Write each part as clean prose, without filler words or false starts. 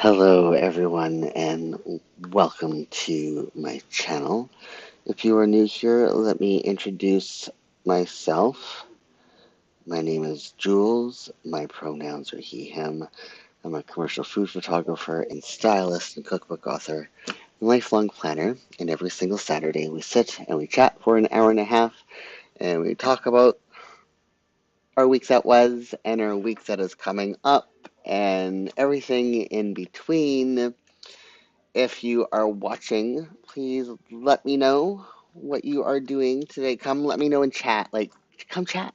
Hello, everyone, and welcome to my channel. If you are new here, let me introduce myself. My name is Jules. My pronouns are he, him. I'm a commercial food photographer and stylist and cookbook author and lifelong planner. And every single Saturday, we sit and we chat for an hour and a half and we talk about our week that was and our week that is coming up and everything in between. If you are watching, please let me know what you are doing today. Come let me know in chat. Come chat.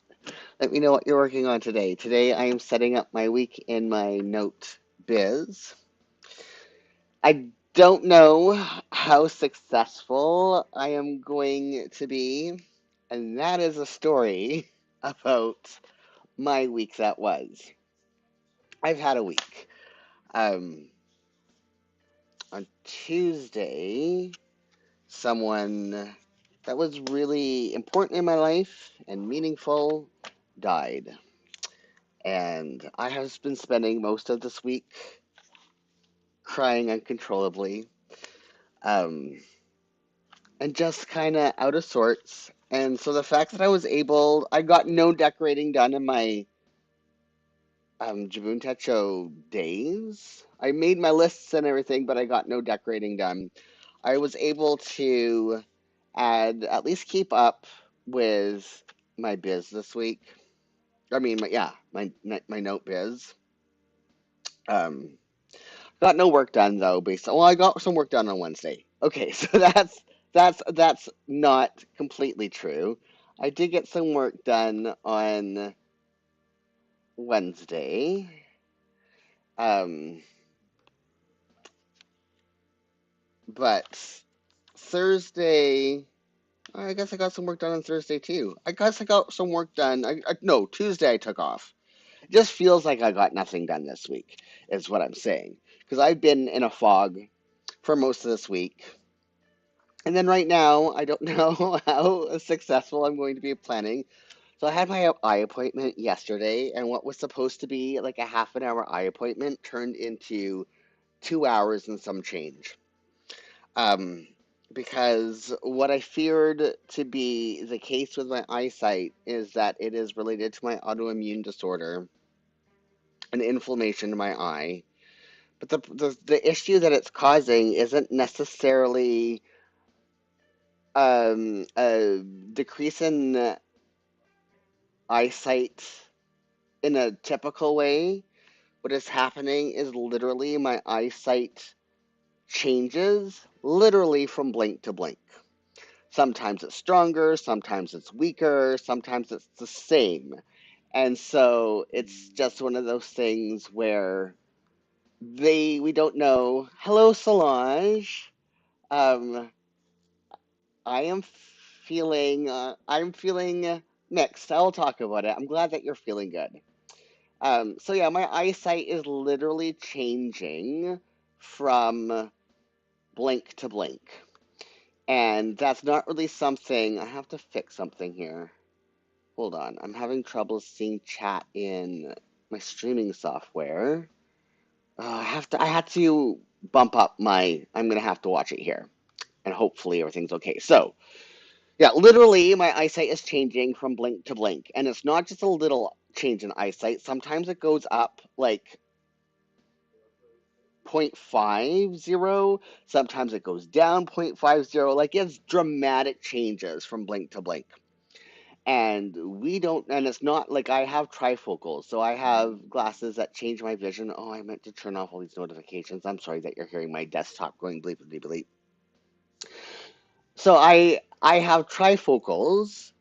Let me know what you're working on today. Today, I am setting up my week in my note biz. I don't know how successful I am going to be, and that is a story about my week that was. I've had a week. Um, on Tuesday, someone that was really important in my life and meaningful died. And I have been spending most of this week crying uncontrollably, um, and just kind of out of sorts. And so the fact that I got no decorating done in my Jibun Techo days. I made my lists and everything, but I got no decorating done. I was able to at least keep up with my biz this week. I mean, my note biz. Um, got no work done though. Well, I got some work done on Wednesday. Okay, so that's not completely true. I did get some work done on Wednesday. Um, but Thursday, I guess I got some work done on Thursday too. I guess I got some work done. No, Tuesday I took off. It just feels like I got nothing done this week, is what I'm saying. Because I've been in a fog for most of this week. And then right now, I don't know how successful I'm going to be planning. So I had my eye appointment yesterday, and what was supposed to be like a half an hour eye appointment turned into 2 hours and some change. Um, because what I feared to be the case with my eyesight is that it is related to my autoimmune disorder and inflammation in my eye. But the issue that it's causing isn't necessarily a decrease in eyesight in a typical way. What is happening is literally my eyesight changes literally from blink to blink. Sometimes it's stronger, sometimes it's weaker, sometimes it's the same. And so it's just one of those things where we don't know. Hello, Solange. Um, I'm feeling mixed. I'll talk about it. I'm glad that you're feeling good. So yeah, my eyesight is literally changing from blink to blink. And that's not really something, I have to fix something here. Hold on, I'm having trouble seeing chat in my streaming software. I had to bump up I'm gonna have to watch it here. And hopefully everything's okay. So, yeah, literally, my eyesight is changing from blink to blink. And it's not just a little change in eyesight. Sometimes it goes up like 0.50. Sometimes it goes down 0.50. Like it's dramatic changes from blink to blink. And it's not like I have trifocals. So I have glasses that change my vision. Oh, I meant to turn off all these notifications. I'm sorry that you're hearing my desktop going bleep bleep bleep. So I have trifocals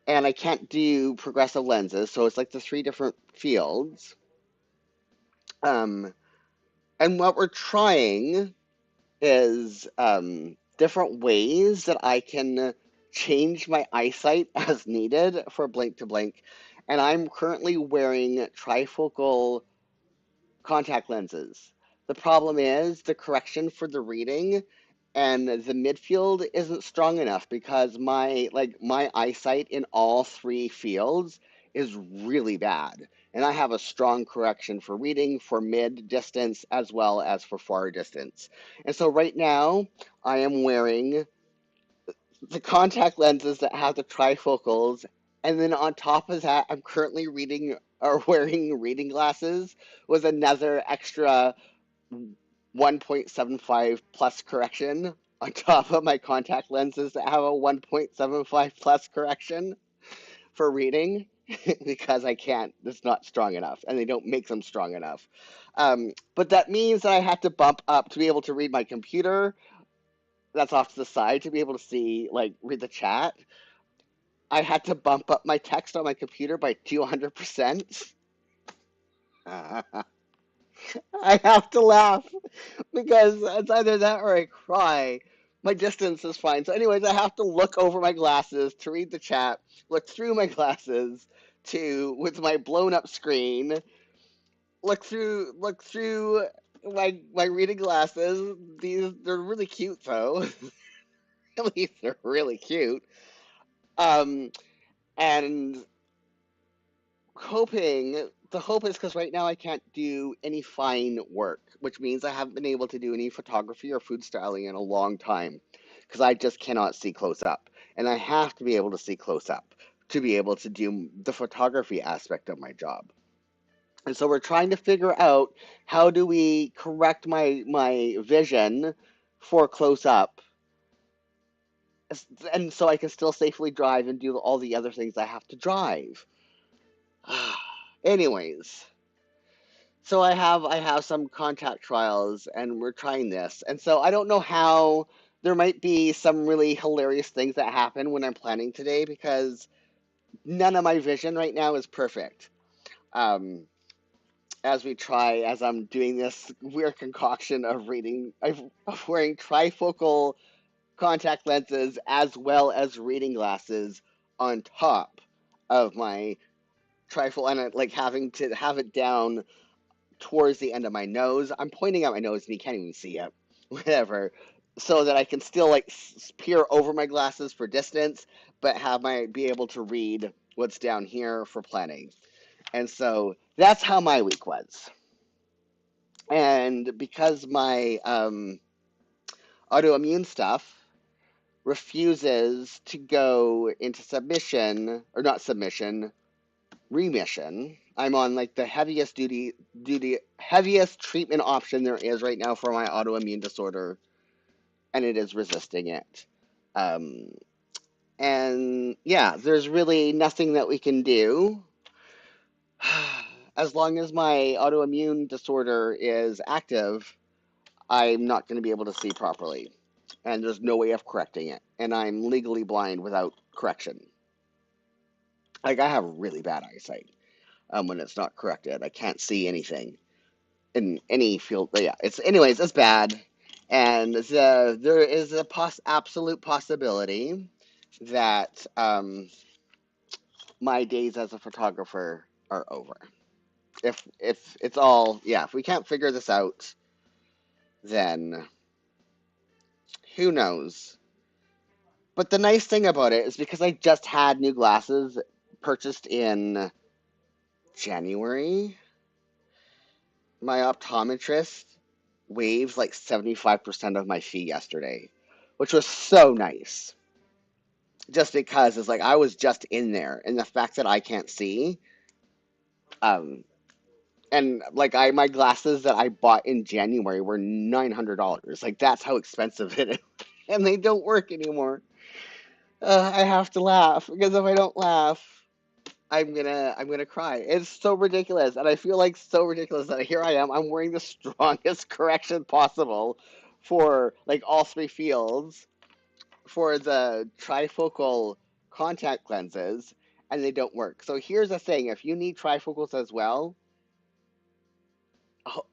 and I can't do progressive lenses, so it's like the three different fields. Um, and what we're trying is different ways that I can change my eyesight as needed for blink to blink. And I'm currently wearing trifocal contact lenses. The problem is the correction for the reading and the midfield isn't strong enough because my eyesight in all three fields is really bad. And I have a strong correction for reading, for mid distance, as well as for far distance. And so right now, I am wearing the contact lenses that have the trifocals. And then on top of that, I'm currently reading or wearing reading glasses with another extra 1.75 plus correction on top of my contact lenses that have a 1.75 plus correction for reading because I can't, it's not strong enough and they don't make them strong enough. But that means that I have to bump up to be able to read my computer that's off to the side to be able to see, like, read the chat. I had to bump up my text on my computer by 200%. I have to laugh because it's either that or I cry. My distance is fine. So, anyways, I have to look over my glasses to read the chat, look through my glasses to with my blown up screen, look through my reading glasses. They're really cute though. At least they're really cute. Um, and hoping the hope is because right now I can't do any fine work, which means I haven't been able to do any photography or food styling in a long time because I just cannot see close up. And I have to be able to see close up to be able to do the photography aspect of my job. And so we're trying to figure out how do we correct my vision for close up and so I can still safely drive and do all the other things I have to drive. Anyways, so I have some contact trials and we're trying this. And so I don't know how there might be some really hilarious things that happen when I'm planning today because none of my vision right now is perfect. Um, as I'm doing this weird concoction of wearing trifocal contact lenses as well as reading glasses on top of my trifocal and like having to have it down towards the end of my nose. I'm pointing at my nose and you can't even see it. Whatever. So that I can still like peer over my glasses for distance, but have my be able to read what's down here for planning. And so that's how my week was. And because my autoimmune stuff refuses to go into submission, or not submission, remission. I'm on like the heaviest treatment option there is right now for my autoimmune disorder, and it is resisting it. Um, and yeah, there's really nothing that we can do as long as my autoimmune disorder is active. I'm not going to be able to see properly, and there's no way of correcting it. And I'm legally blind without correction. Like I have really bad eyesight when it's not corrected. I can't see anything in any field. But yeah, it's bad, and there is a absolute possibility that my days as a photographer are over. If it's all yeah, if we can't figure this out, then who knows? But the nice thing about it is because I just had new glasses purchased in January, my optometrist waived like 75% of my fee yesterday, which was so nice. Just because it's like I was just in there, and the fact that I can't see, um, and like my glasses that I bought in January were $900. Like that's how expensive it is, and they don't work anymore. I have to laugh because if I don't laugh, I'm gonna cry. It's so ridiculous, and I feel like so ridiculous that here I am. I'm wearing the strongest correction possible for like all three fields for the trifocal contact lenses, and they don't work. So here's the thing: if you need trifocals as well,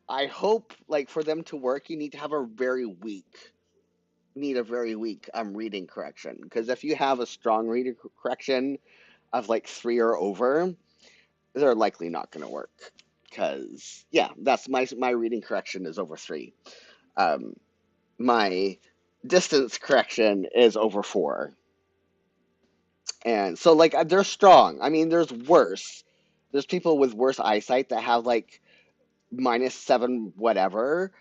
I hope like for them to work, you need to have a very weak. Need a very weak reading correction because if you have a strong reading correction of like 3 or over, they're likely not going to work because yeah, that's my reading correction is over 3. Um, my distance correction is over 4, and so like they're strong. I mean, there's worse. There's people with worse eyesight that have like -7 whatever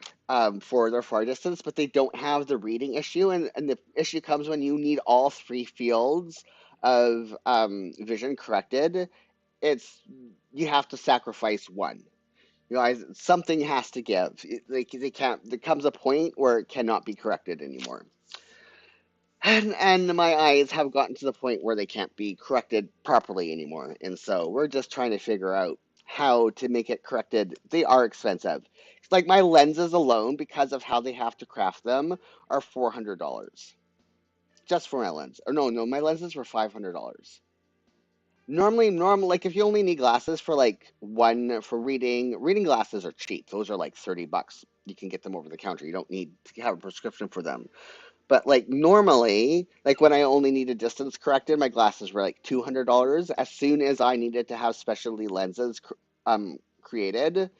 for their far distance, but they don't have the reading issue. And the issue comes when you need all three fields of vision corrected. It's you have to sacrifice one. You know, something has to give. They can't. There comes a point where it cannot be corrected anymore. And my eyes have gotten to the point where they can't be corrected properly anymore. And so we're just trying to figure out how to make it corrected. They are expensive. It's like my lenses alone, because of how they have to craft them, are $400 just for my lens. Or no, my lenses were $500. Normal, like if you only need glasses for like one for reading glasses are cheap. Those are like $30. You can get them over the counter. You don't need to have a prescription for them. But like normally, like when I only needed distance corrected, my glasses were like $200. As soon as I needed to have specialty lenses created,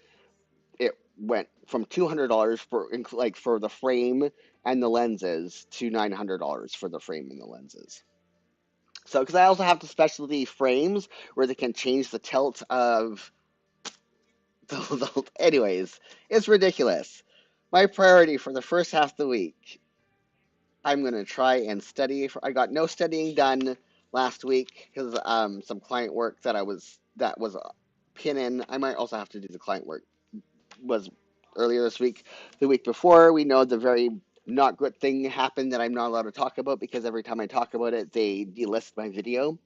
it went from $200 for like for the frame and the lenses to $900 for the frame and the lenses. So because I also have the specialty frames where they can change the tilt of anyways, it's ridiculous. My priority for the first half of the week, I'm going to try and study. I got no studying done last week because some client work that was pinning. I might also have to do the client work was earlier this week. The week before, we know the very not good thing happened that I'm not allowed to talk about because every time I talk about it, they delist my video.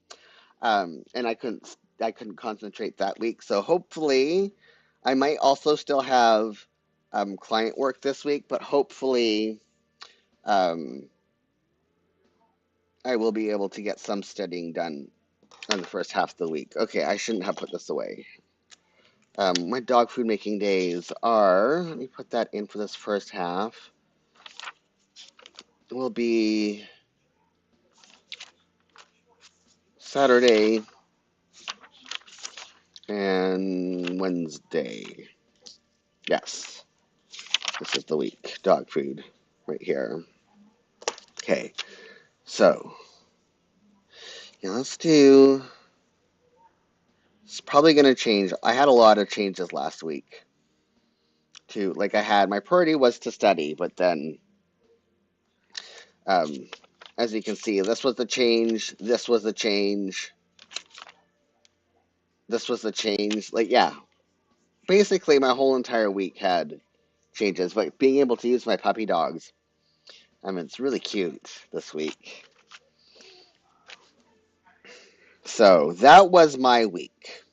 And I couldn't concentrate that week. So hopefully, I might also still have client work this week, but hopefully. Um, I will be able to get some studying done on the first half of the week. Okay, I shouldn't have put this away. My dog food making days are, let me put that in for this first half, will be Saturday and Wednesday. Yes, this is the week. Dog food right here. Okay, so yeah, let's do, it's probably going to change. I had a lot of changes last week too. Like my priority was to study, but then Um, as you can see, this was the change, this was the change, this was the change. Like, yeah, basically my whole entire week had changes. But being able to use my puppy dogs, I mean, it's really cute this week. So that was my week.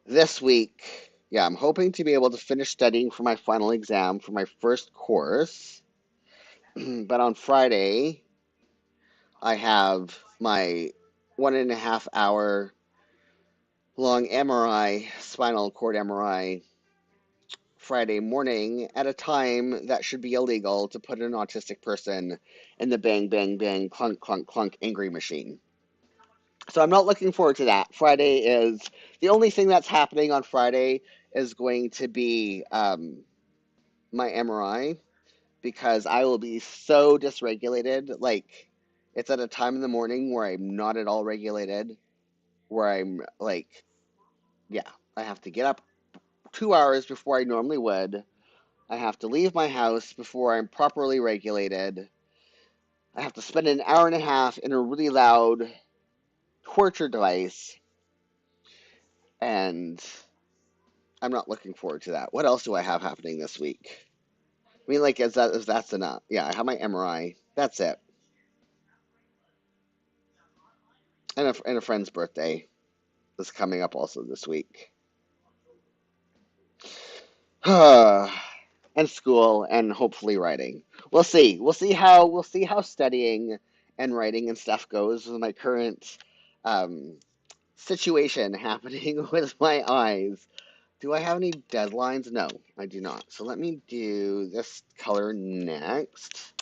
This week, yeah, I'm hoping to be able to finish studying for my final exam for my first course. But on Friday, I have my 1.5 hour long MRI, spinal cord MRI, Friday morning at a time that should be illegal to put an autistic person in the bang, bang, bang, clunk, clunk, clunk angry machine. So I'm not looking forward to that. Friday is the only thing that's happening on Friday is going to be my MRI because I will be so dysregulated. Like, it's at a time in the morning where I'm not at all regulated, where I'm like, yeah, I have to get up 2 hours before I normally would. I have to leave my house before I'm properly regulated. I have to spend an hour and a half in a really loud torture device, and I'm not looking forward to that. What else do I have happening this week? I mean, like, is that's enough? Yeah, I have my MRI. That's it. And a friend's birthday is coming up also this week. And school and hopefully writing. We'll see. We'll see how studying and writing and stuff goes with my current situation happening with my eyes. Do I have any deadlines? No, I do not. So let me do this color next.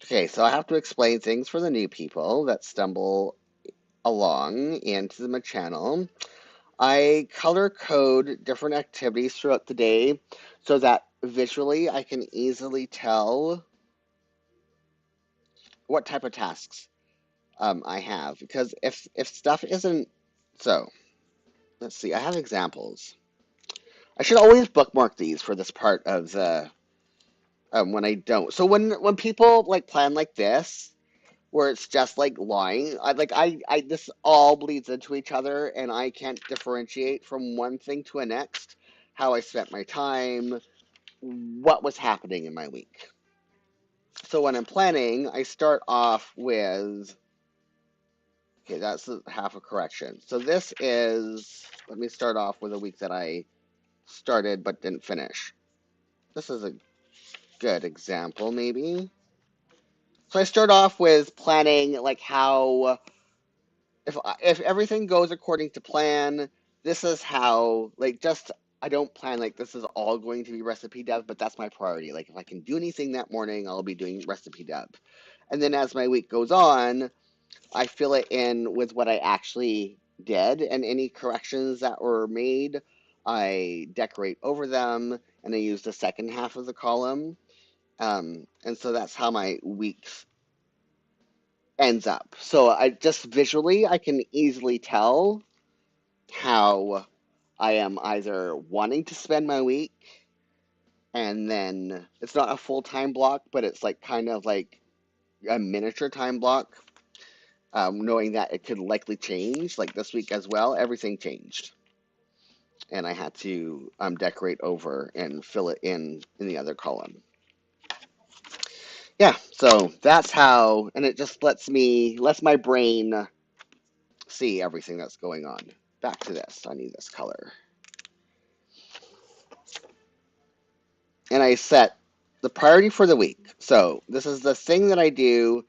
Okay, so I have to explain things for the new people that stumble along into my channel. I color code different activities throughout the day so that visually I can easily tell what type of tasks I have. Because if stuff isn't so, let's see, I have examples. I should always bookmark these for this part of the when I don't. So when people like plan like this, where it's just like lying, I this all bleeds into each other, and I can't differentiate from one thing to the next. How I spent my time, what was happening in my week. So when I'm planning, I start off with okay, that's half a correction. So this is let me start off with a week that I started but didn't finish. This is a good example, maybe. So I start off with planning like how if everything goes according to plan, this is how like just I don't plan like this is all going to be recipe dev, but that's my priority. Like if I can do anything that morning, I'll be doing recipe dev. And then as my week goes on, I fill it in with what I actually did and any corrections that were made, I decorate over them and I use the second half of the column. And so that's how my weeks ends up. So I just visually I can easily tell how I am either wanting to spend my week and then it's not a full-time block, but it's like kind of like a miniature time block, knowing that it could likely change. Like this week as well, everything changed, and I had to decorate over and fill it in the other column. Yeah, so that's how, and it just lets my brain see everything that's going on. Back to this. I need this color. And I set the priority for the week. So this is the thing that I do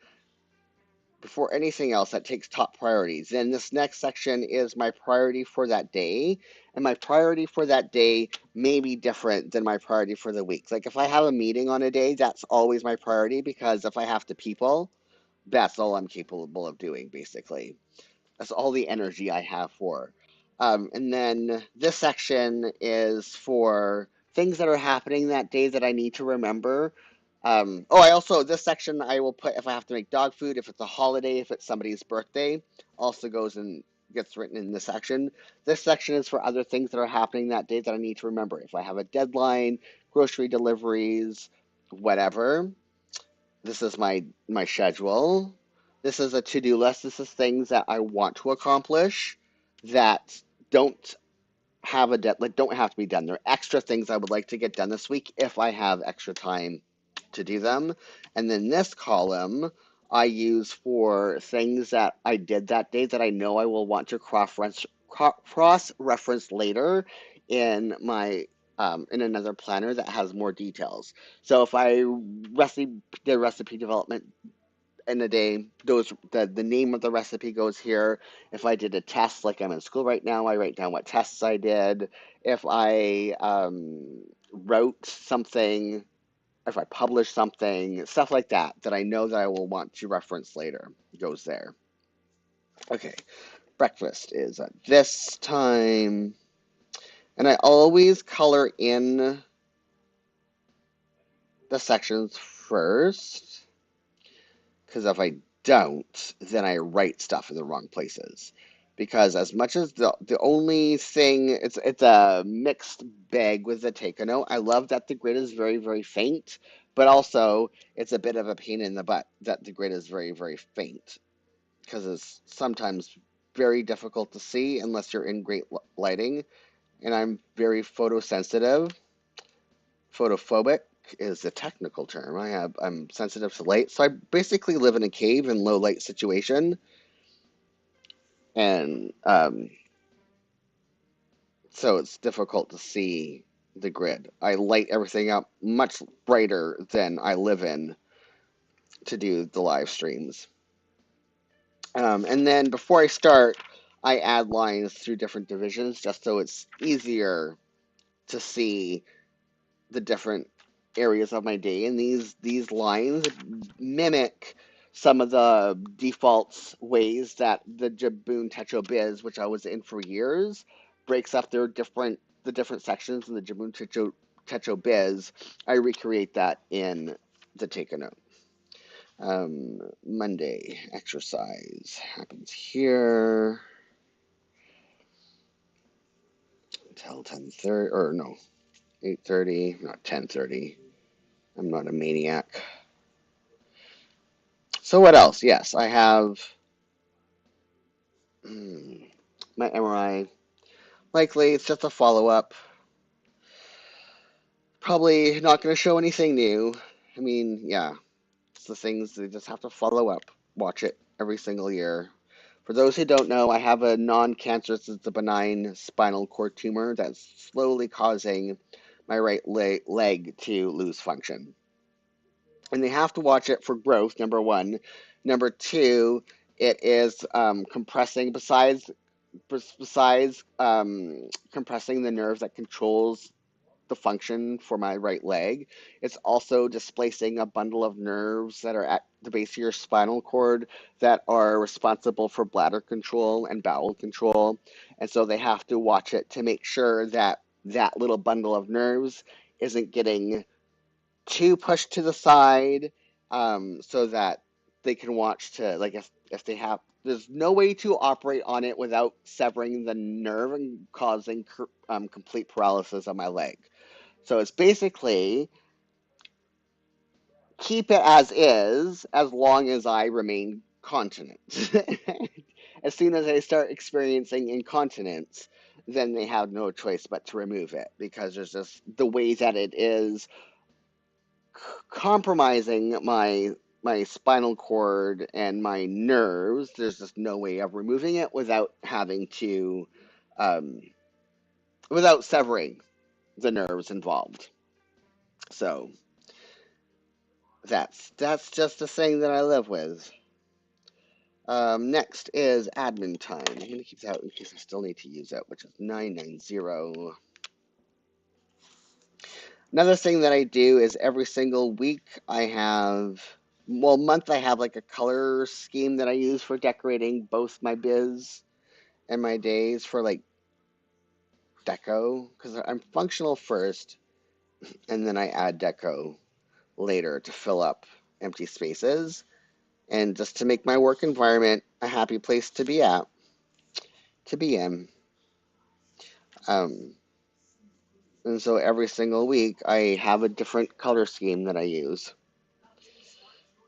before anything else that takes top priorities. Then this next section is my priority for that day. And my priority for that day may be different than my priority for the week. Like if I have a meeting on a day, that's always my priority because if I have to people, that's all I'm capable of doing, basically. That's all the energy I have for. And then this section is for things that are happening that day that I need to remember. I also, this section I will put if I have to make dog food, if it's a holiday, if it's somebody's birthday, also goes and gets written in this section. This section is for other things that are happening that day that I need to remember. If I have a deadline, grocery deliveries, whatever. This is my schedule. This is a to-do list. This is things that I want to accomplish that don't have a like don't have to be done. They're extra things I would like to get done this week if I have extra time to do them. And then this column I use for things that I did that day that I know I will want to cross-reference later in my in another planner that has more details. So if I did recipe development in a day, the name of the recipe goes here. If I did a test, like I'm in school right now, I write down what tests I did. If I wrote something, if I published something, stuff like that, that I know that I will want to reference later, goes there. Okay, breakfast is at this time. And I always color in the sections first, because if I don't, then I write stuff in the wrong places. Because as much as the only thing it's a mixed bag with the Takano. I love that the grid is very, very faint, but also it's a bit of a pain in the butt that the grid is very, very faint because it's sometimes very difficult to see unless you're in great lighting. And I'm very photosensitive, photophobic is the technical term. I'm sensitive to light, so I basically live in a cave in low light situation, and so it's difficult to see the grid. I light everything up much brighter than I live in to do the live streams. And then before I start, I add lines through different divisions just so it's easier to see the different areas of my day, and these lines mimic some of the defaults ways that the Jibun Techo Biz, which I was in for years, breaks up the different sections in the Jibun Techo Biz. I recreate that in the Take a Note. Monday exercise happens here. until 10:30, or no, 8:30, not 10:30. I'm not a maniac. So what else? Yes, I have my MRI. Likely, it's just a follow-up. Probably not going to show anything new. I mean, yeah, it's the things they just have to follow up. Watch it every single year. For those who don't know, I have a non-cancerous, it's a benign spinal cord tumor that's slowly causing my right leg to lose function. And they have to watch it for growth, number one. Number two, it is compressing, besides compressing the nerve that controls the function for my right leg. It's also displacing a bundle of nerves that are at the base of your spinal cord that are responsible for bladder control and bowel control. And so they have to watch it to make sure that that little bundle of nerves isn't getting too pushed to the side, so that they can watch to, like, if they have, there's no way to operate on it without severing the nerve and causing complete paralysis of my leg. So it's basically keep it as is as long as I remain continent. As soon as I start experiencing incontinence, then they have no choice but to remove it because there's just the way that it is compromising my spinal cord and my nerves. There's just no way of removing it without having to um, without severing the nerves involved. So that's just a thing that I live with. Next is admin time. I'm going to keep that in case I still need to use it, which is 990. Another thing that I do is every single week I have, well, month I have like a color scheme that I use for decorating both my biz and my days for like deco, because I'm functional first and then I add deco later to fill up empty spaces and just to make my work environment a happy place to be at, to be in. Um, and so every single week I have a different color scheme that I use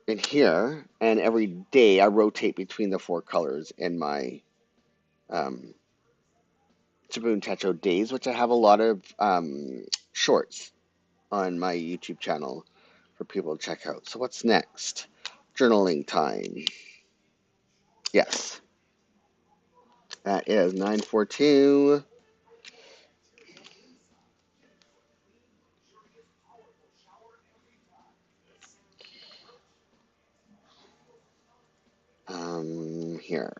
in here, and every day I rotate between the four colors in my um, Jibun Techo days, which I have a lot of shorts on my YouTube channel for people to check out. So what's next? Journaling time. Yes, that is 942. Here,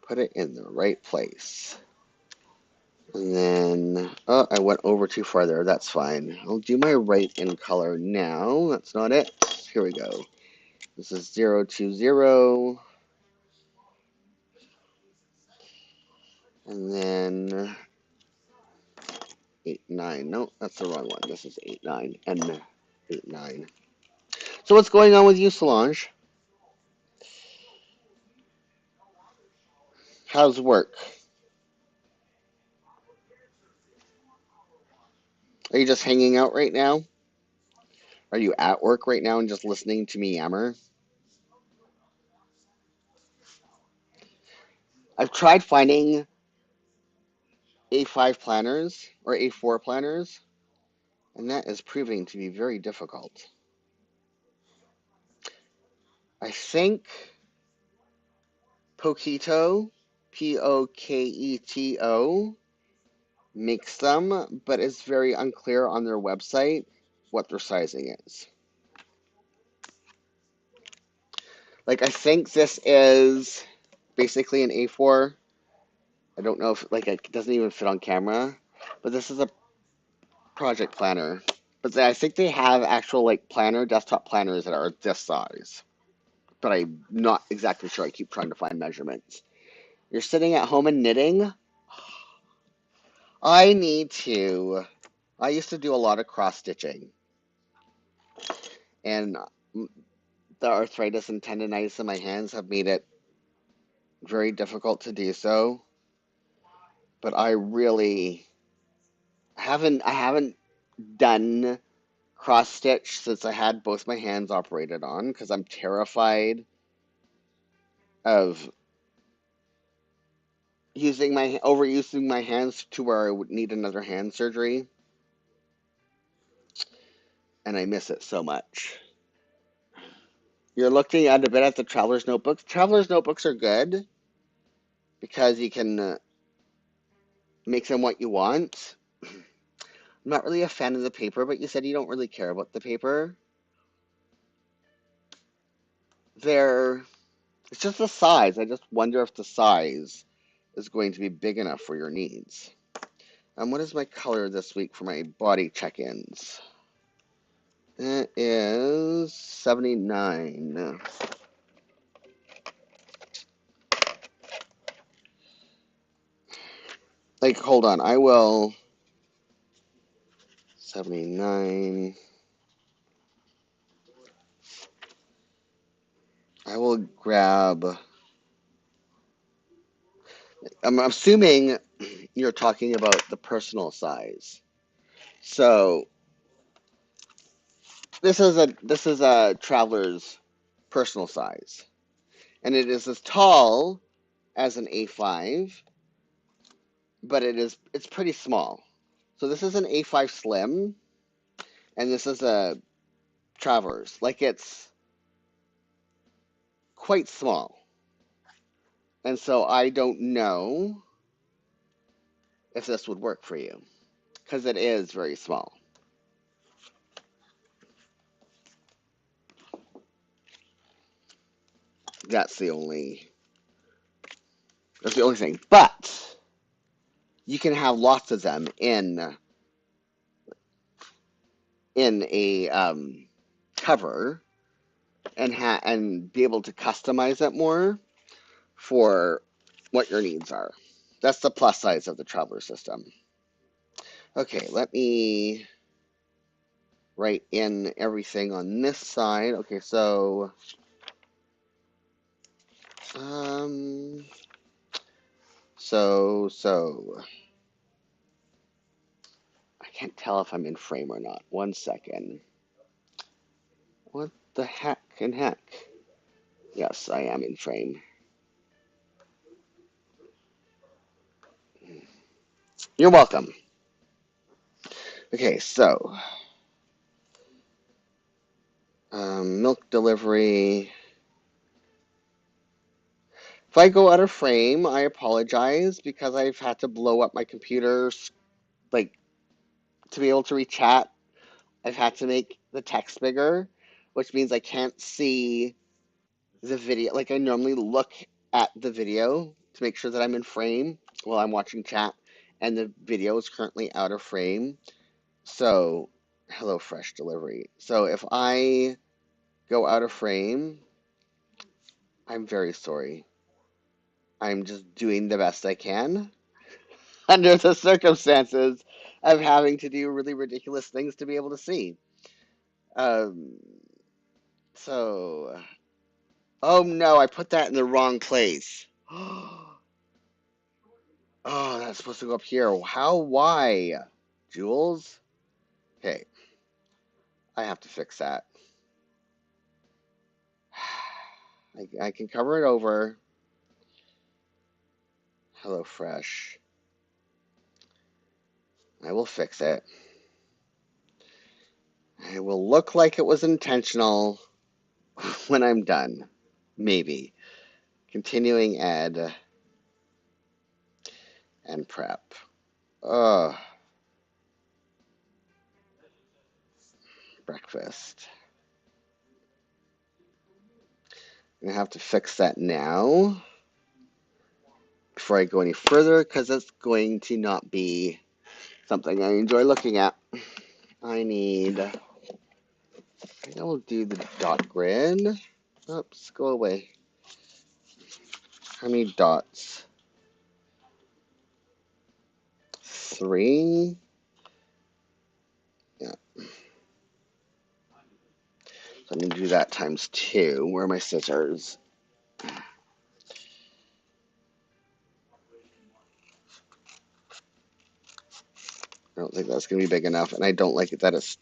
put it in the right place. And then, oh, I went over too far there. That's fine. I'll do my right in color now. That's not it. Here we go. This is 020. And then 89. No, that's the wrong one. This is 89. And 89. So what's going on with you, Solange? How's work? Are you just hanging out right now? Are you at work right now and just listening to me yammer? I've tried finding A5 planners or A4 planners, and that is proving to be very difficult. I think Poketo, Poketo, makes them, but it's very unclear on their website what their sizing is. Like, I think this is basically an A4. I don't know if, like, it doesn't even fit on camera, but this is a project planner. But I think they have actual, like, desktop planners that are this size. But I'm not exactly sure. I keep trying to find measurements. You're sitting at home and knitting? I need to. I used to do a lot of cross stitching, and the arthritis and tendonitis in my hands have made it very difficult to do so. but I haven't done cross stitch since I had both my hands operated on because I'm terrified of overusing my hands to where I would need another hand surgery, and I miss it so much. You're looking at a bit at the traveler's notebooks. Traveler's notebooks are good because you can make them what you want. I'm not really a fan of the paper, but you said you don't really care about the paper. It's just the size. I just wonder if the size is going to be big enough for your needs. What is my color this week for my body check-ins? It is 79. Like, hold on. 79. I will grab. I'm assuming you're talking about the personal size. So this is a traveler's personal size, and it is as tall as an A5, but it's pretty small. So this is an A5 Slim, and this is a Travelers. Like, it's quite small, and so I don't know if this would work for you because it is very small. That's the only thing. But you can have lots of them in a cover and be able to customize it more for what your needs are. That's the plus size of the Traveler system. Okay, let me write in everything on this side. Okay, so um so I can't tell if I'm in frame or not. 1 second. What the heck and heck? Yes, I am in frame. You're welcome. Okay, so milk delivery. If I go out of frame, I apologize because I've had to blow up my computer, like, to be able to read chat. I've had to make the text bigger, which means I can't see the video. Like, I normally look at the video to make sure that I'm in frame while I'm watching chat, and the video is currently out of frame. So, hello, fresh delivery. So if I go out of frame, I'm very sorry. I'm just doing the best I can under the circumstances of having to do really ridiculous things to be able to see. Um, so, oh no, I put that in the wrong place. Oh, that's supposed to go up here. How? Why? Jules? Okay, I have to fix that. I can cover it over. Hello, Fresh. I will fix it. It will look like it was intentional when I'm done. Maybe. Continuing ed and prep. Ugh. Breakfast. I'm gonna have to fix that now before I go any further because it's going to not be something I enjoy looking at. I think I will do the dot grid. Oops, go away. How many dots? 3. Yeah. So I'm going to do that times 2. Where are my scissors? don't think that's going to be big enough, and I don't like it that it's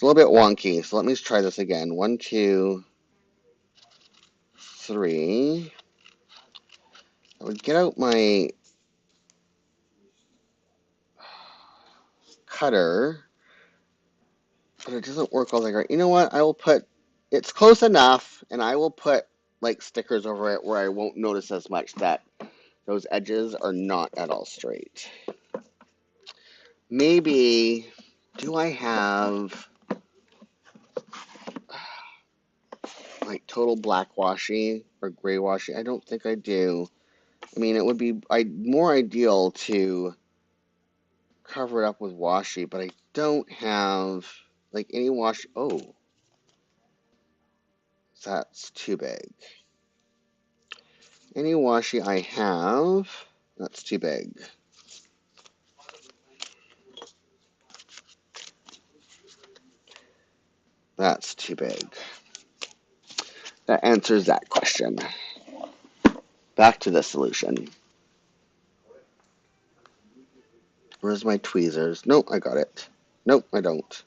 a little bit wonky. So let me try this again. 1, 2, 3. I would get out my cutter, but it doesn't work all that great. You know what? I will put, it's close enough, and I will put like stickers over it where I won't notice as much that those edges are not at all straight. Maybe, do I have like total black washi or gray washi? I don't think I do. I mean, it would be more ideal to cover it up with washi, but I don't have like any washi. Oh, that's too big. Any washi I have, that's too big. That's too big. That answers that question. Back to the solution. Where's my tweezers? Nope, I got it. Nope, I don't.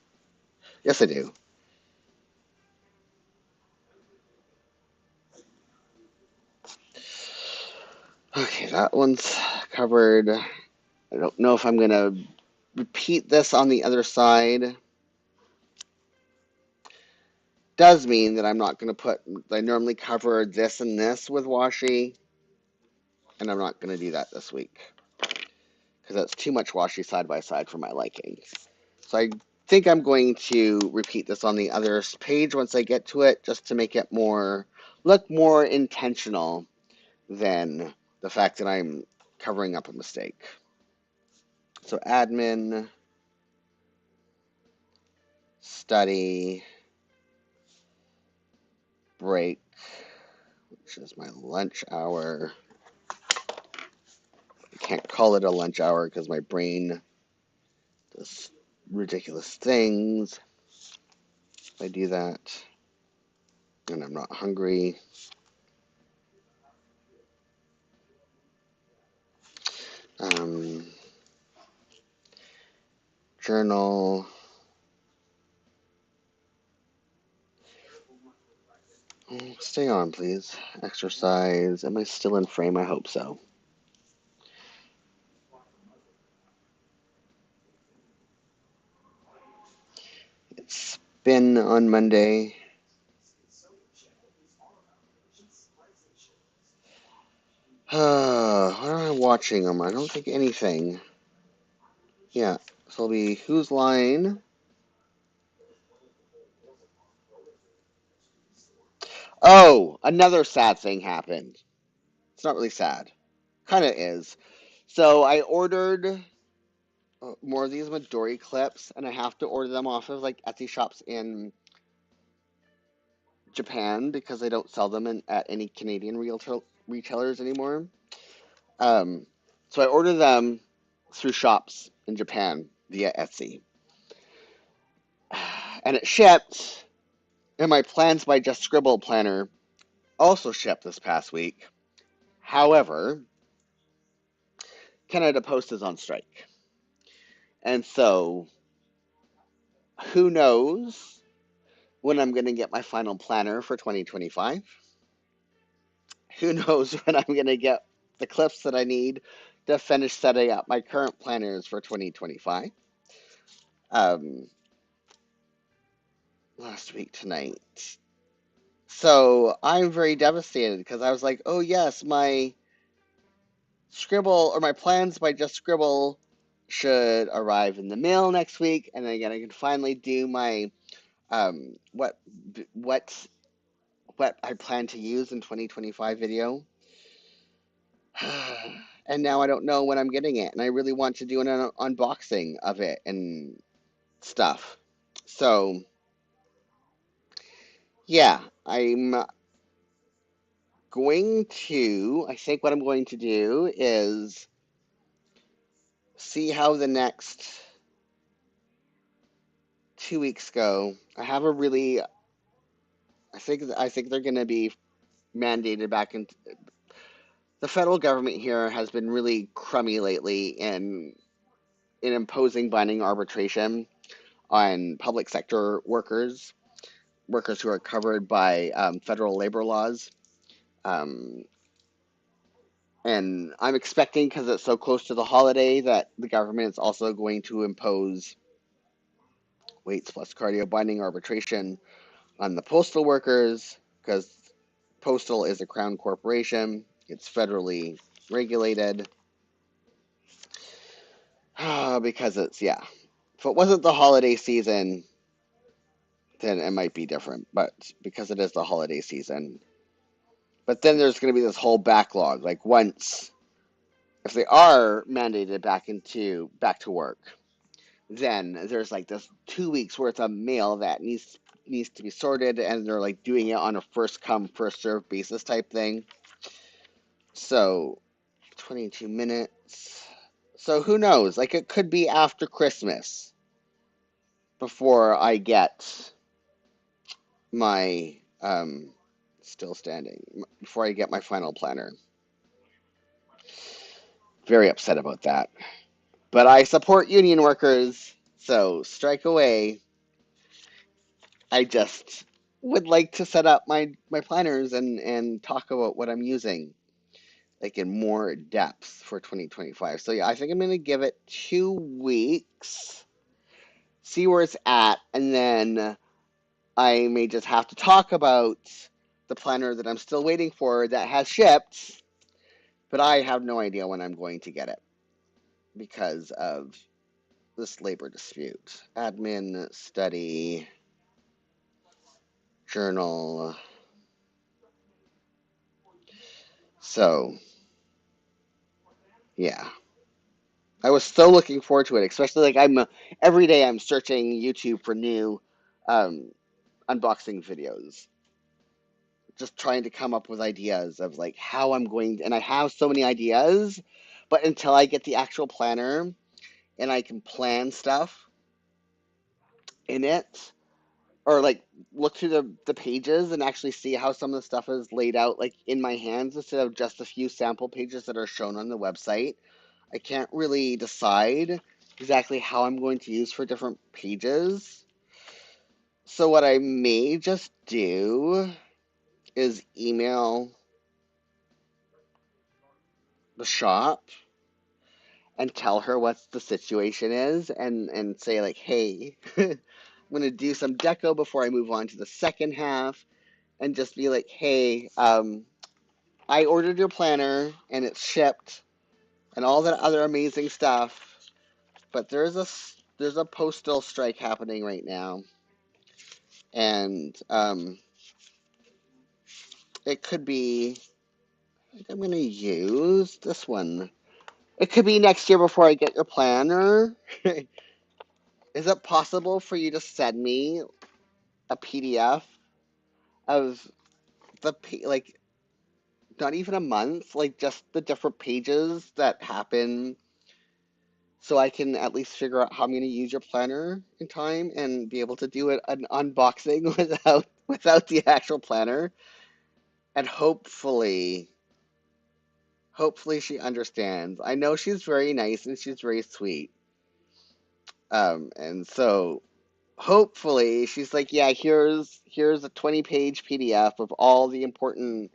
Yes, I do. Okay, that one's covered. I don't know if I'm going to repeat this on the other side. Does mean that I'm not going to put, I normally cover this and this with washi, and I'm not going to do that this week because that's too much washi side by side for my liking. So I think I'm going to repeat this on the other page once I get to it, just to make it look more intentional than the fact that I'm covering up a mistake. So admin, study, break, which is my lunch hour. I can't call it a lunch hour because my brain does ridiculous things. If I do that and I'm not hungry. Journal. Stay on, please. Exercise. Am I still in frame? I hope so. It's been on Monday. What am I watching them? I don't think anything. Yeah, so it'll be Whose Line? Oh, another sad thing happened. It's not really sad. Kind of is. So I ordered more of these Midori clips, and I have to order them off of like Etsy shops in Japan because they don't sell them at any Canadian retailers anymore. So I ordered them through shops in Japan via Etsy. And it shipped, and my Plans by Just Scribble planner also shipped this past week. However, Canada Post is on strike. And so, who knows when I'm going to get my final planner for 2025? Who knows when I'm going to get the clips that I need to finish setting up my current planners for 2025? Last week tonight. So I'm very devastated because I was like, oh yes, my Scribble or my Plans by Just Scribble should arrive in the mail next week, and then again I can finally do my what I plan to use in 2025 video. And now I don't know when I'm getting it, and I really want to do an unboxing of it and stuff. So yeah, I think what I'm going to do is see how the next 2 weeks go. I think they're going to be mandated back in. The federal government here has been really crummy lately in in imposing binding arbitration on public sector workers, workers who are covered by federal labor laws. Um, and I'm expecting, because it's so close to the holiday, that the government is also going to impose weights plus cardio binding arbitration on the postal workers, because Postal is a crown corporation. It's federally regulated. Because it's, yeah. If it wasn't the holiday season, then it might be different. But because it is the holiday season. But then there's going to be this whole backlog. Like once, if they are mandated back to work, then there's like this 2 weeks worth of mail that needs to be sorted, and they're like doing it on a first come first served basis type thing. So 22 minutes. So who knows? Like it could be after Christmas before I get my still standing, before I get my final planner. Very upset about that. But I support union workers, so strike away. I just would like to set up my planners and talk about what I'm using, like in more depth for 2025. So yeah, I think I'm gonna give it 2 weeks, see where it's at, and then I may just have to talk about the planner that I'm still waiting for that has shipped, but I have no idea when I'm going to get it because of this labor dispute. Admin, study, journal. So, yeah. I was so looking forward to it, especially like every day I'm searching YouTube for new um, unboxing videos, just trying to come up with ideas of like how I'm going to, and I have so many ideas, but until I get the actual planner and I can plan stuff in it, or like look through the pages and actually see how some of the stuff is laid out like in my hands instead of just a few sample pages that are shown on the website. I can't really decide exactly how I'm going to use for different pages. So what I may just do is email the shop and tell her what the situation is, and say like, hey, I'm going to do some deco before I move on to the second half, and just be like, hey, I ordered your planner and it's shipped and all that other amazing stuff, but there's a postal strike happening right now, and it could be, I think I'm going to use this one. It could be next year before I get your planner. Is it possible for you to send me a PDF of like not even a month, like just the different pages that happen, so I can at least figure out how I'm going to use your planner in time and be able to do an unboxing without the actual planner, and hopefully she understands. I know she's very nice and she's very sweet. And so hopefully she's like, yeah, here's a 20-page PDF of all the important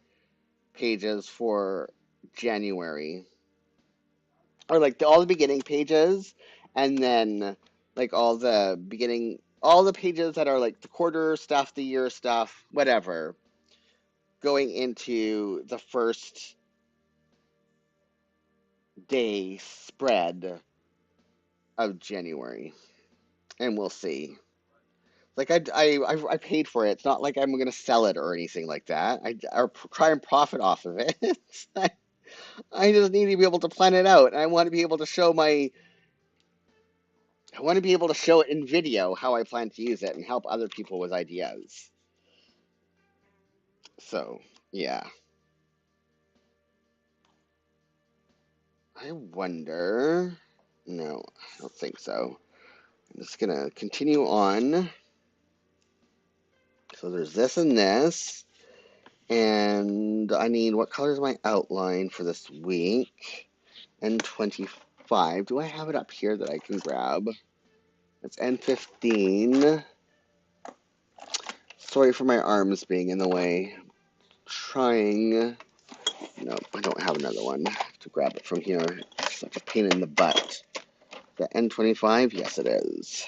pages for January, or like all the beginning pages, and then like all the pages that are like the quarter stuff, the year stuff, whatever, going into the first day spread of January, and we'll see. Like I paid for it. It's not like I'm gonna sell it or anything like that. Or try and profit off of it. I just need to be able to plan it out, and I want to be able to show I want to be able to show it in video how I plan to use it and help other people with ideas. So, yeah. I wonder. No, I don't think so. I'm just gonna continue on. So there's this and this. And I need, what color is my outline for this week? And 25. 5. Do I have it up here that I can grab? It's N15. Sorry for my arms being in the way. Trying. No, I don't have another one. I have to grab it from here. It's such a pain in the butt. The N25? Yes, it is.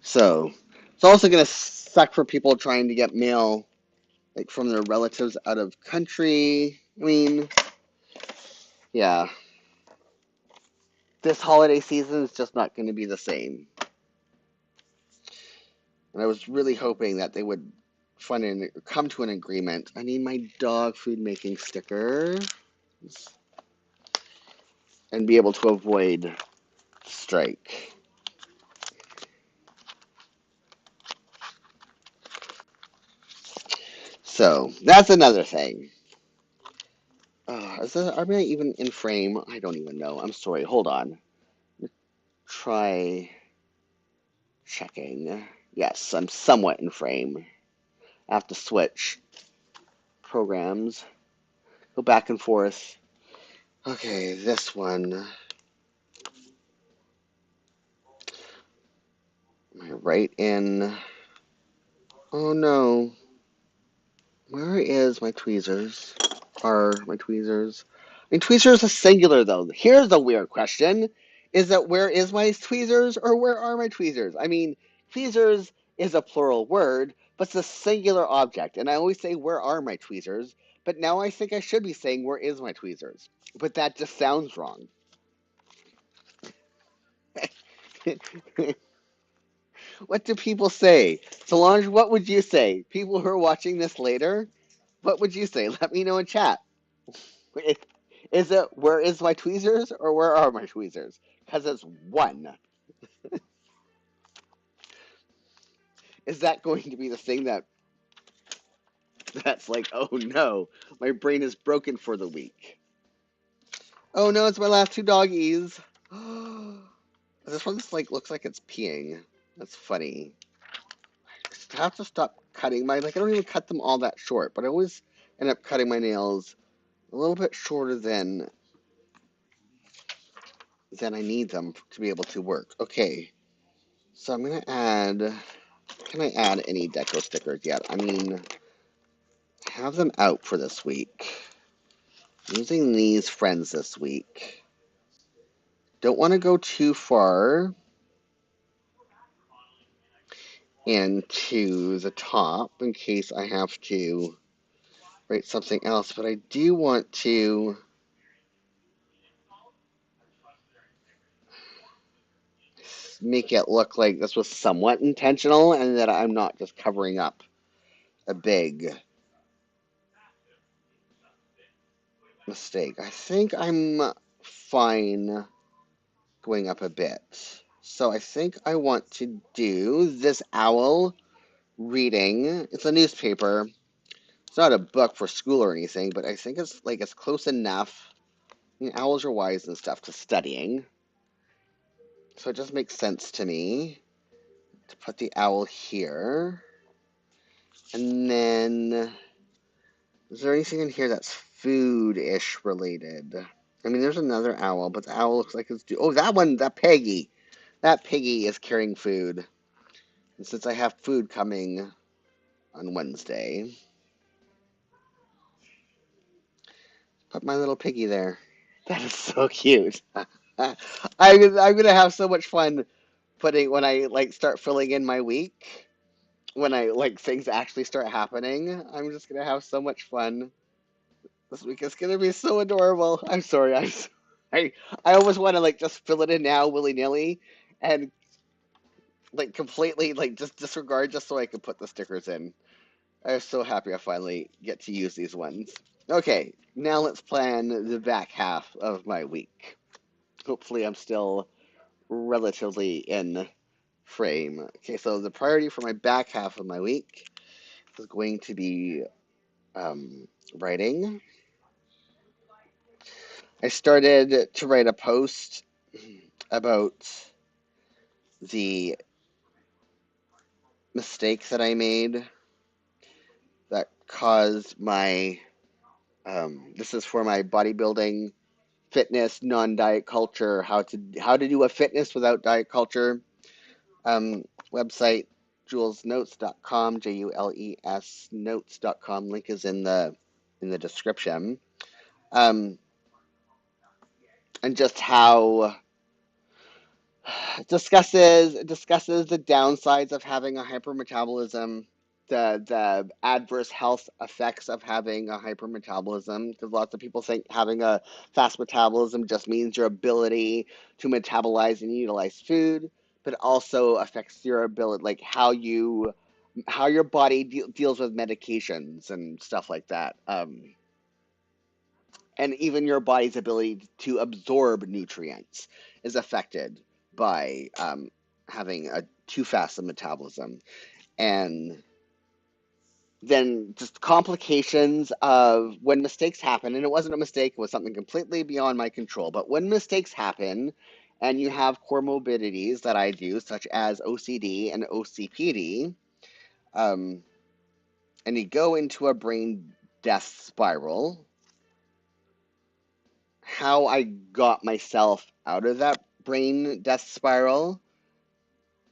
So, it's also going to suck for people trying to get mail like from their relatives out of country. I mean, yeah. This holiday season is just not going to be the same. And I was really hoping that they would come to an agreement. I need my dog food making sticker and be able to avoid strike. So that's another thing. Are we even in frame? I don't even know. I'm sorry. Hold on. Try checking. Yes, I'm somewhat in frame. I have to switch programs. Go back and forth. Okay, this one. Am I right in? Oh no. Where is my tweezers? Are my tweezers? I mean, tweezers is singular though. Here's the weird question: is that where is my tweezers or where are my tweezers? I mean, tweezers is a plural word, but it's a singular object, and I always say where are my tweezers, but now I think I should be saying where is my tweezers, but that just sounds wrong. What do people say? Solange, what would you say? People who are watching this later, what would you say? Let me know in chat. Is it where is my tweezers or where are my tweezers? Because it's one. Is that going to be the thing that's like, oh no, my brain is broken for the week? Oh no, it's my last two doggies. This one's like looks like it's peeing. That's funny. I have to stop cutting I don't even cut them all that short, but I always end up cutting my nails a little bit shorter than I need them to be able to work. Okay, so I'm gonna add. Can I add any deco stickers yet? I mean, have them out for this week. Using these friends this week. Don't want to go too far into the top in case I have to write something else, but I do want to make it look like this was somewhat intentional and that I'm not just covering up a big mistake. I think I'm fine going up a bit. So I think I want to do this owl reading. It's a newspaper. It's not a book for school or anything, but I think it's close enough. I mean, owls are wise and stuff to studying. So it just makes sense to me to put the owl here. And then is there anything in here that's food-ish related? I mean, there's another owl, but the owl looks like it's oh, that one, that piggy. That piggy is carrying food. And since I have food coming on Wednesday, put my little piggy there. That is so cute. I'm gonna have so much fun putting when I start filling in my week. When I things actually start happening, I'm just gonna have so much fun. This week is gonna be so adorable. I'm sorry, I I almost want to just fill it in now willy nilly, and completely just disregard just so I can put the stickers in. I'm so happy I finally get to use these ones. Okay, now let's plan the back half of my week. Hopefully, I'm still relatively in frame. Okay, so the priority for my back half of my week is going to be writing. I started to write a post about the mistake that I made because this is for my bodybuilding, fitness, non-diet culture, how to do a fitness without diet culture website, julesnotes.com, JULES notes.com. Link is in the description. And just how discusses the downsides of having a hypermetabolism, the adverse health effects of having a hypermetabolism, because lots of people think having a fast metabolism just means your ability to metabolize and utilize food, but also affects your ability, like how your body deals with medications and stuff like that. And even your body's ability to absorb nutrients is affected by having a too fast a metabolism. And then just complications of when mistakes happen, and it wasn't a mistake, it was something completely beyond my control. But when mistakes happen and you have comorbidities that I do, such as OCD and OCPD, um, and you go into a brain death spiral, how I got myself out of that brain death spiral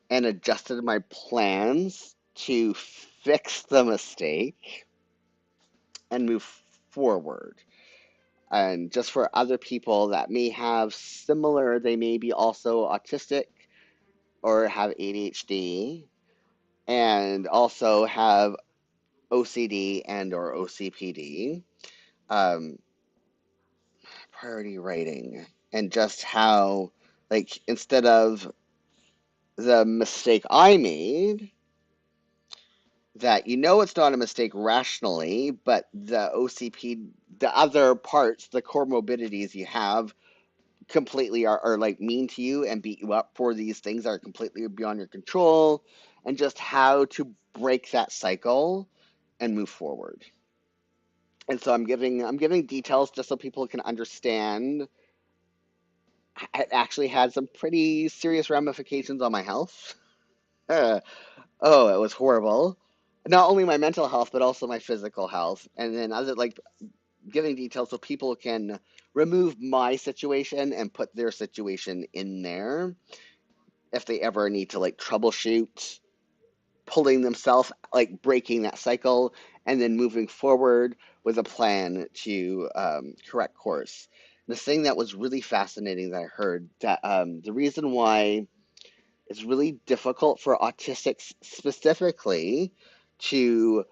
and adjusted my plans to fix the mistake and move forward. And just for other people that may have similar, they may be also autistic or have ADHD and also have OCD and or OCPD, um, priority writing, and just how, like, instead of the mistake I made, that it's not a mistake rationally, but the OCP, the other parts, the comorbidities you have completely are like mean to you and beat you up for these things that are completely beyond your control, and just how to break that cycle and move forward. And so I'm giving details just so people can understand. It actually had some pretty serious ramifications on my health. Oh, it was horrible. Not only my mental health, but also my physical health. And then other like giving details so people can remove my situation and put their situation in there if they ever need to like troubleshoot pulling themselves, like breaking that cycle and then moving forward with a plan to correct course. The thing that was really fascinating that I heard that the reason why it's really difficult for autistics specifically to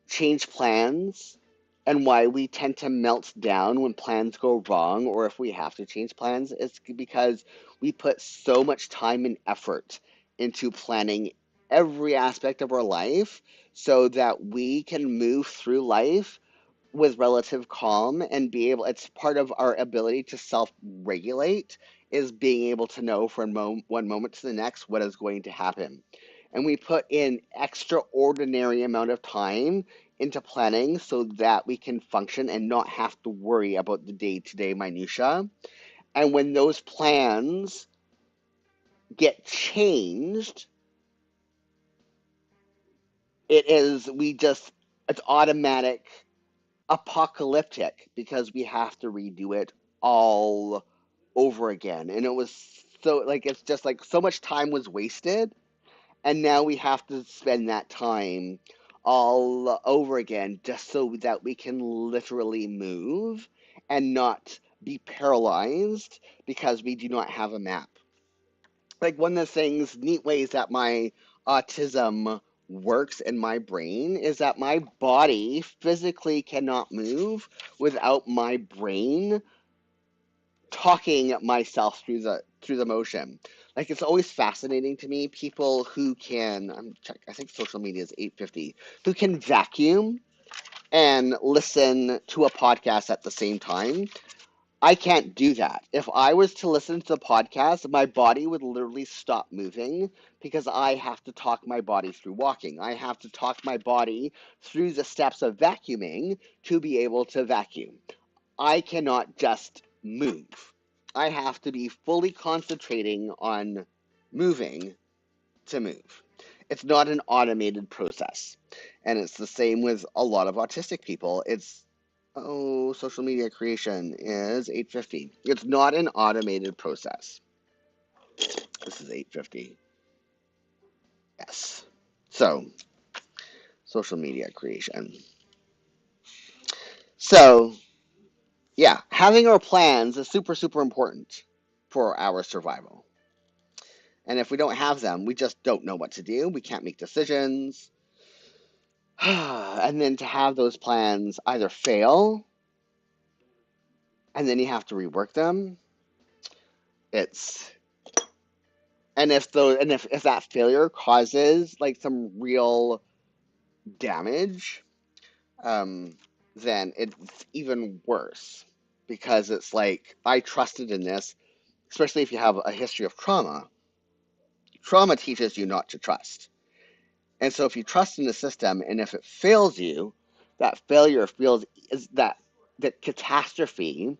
change plans and why we tend to melt down when plans go wrong or if we have to change plans is because we put so much time and effort into planning every aspect of our life so that we can move through life with relative calm and be able, it's part of our ability to self-regulate, is being able to know from one moment to the next what is going to happen. And we put in extraordinary amount of time into planning so that we can function and not have to worry about the day-to-day minutia. And when those plans get changed, it's automatic apocalyptic because we have to redo it all over again. And it was so like it's just like so much time was wasted, and now we have to spend that time all over again just so that we can literally move and not be paralyzed because we do not have a map. Like one of the things, neat ways that my autism works in my brain is that my body physically cannot move without my brain talking myself through the motion. Like it's always fascinating to me people who can I think social media is 850 who can vacuum and listen to a podcast at the same time. I can't do that. If I was to listen to the podcast, my body would literally stop moving because I have to talk my body through walking. I have to talk my body through the steps of vacuuming to be able to vacuum. I cannot just move. I have to be fully concentrating on moving to move. It's not an automated process. And it's the same with a lot of autistic people. Oh, social media creation is 8:50. It's not an automated process. This is 8:50. Yes. So, social media creation. So, yeah, having our plans is super, super important for our survival. And if we don't have them, we just don't know what to do. We can't make decisions. And then to have those plans either fail and then you have to rework them, it's if that failure causes like some real damage, um, then it's even worse because it's like I trusted in this, especially if you have a history of trauma. Trauma teaches you not to trust. And so if you trust in the system and if it fails you, that failure feels is that catastrophe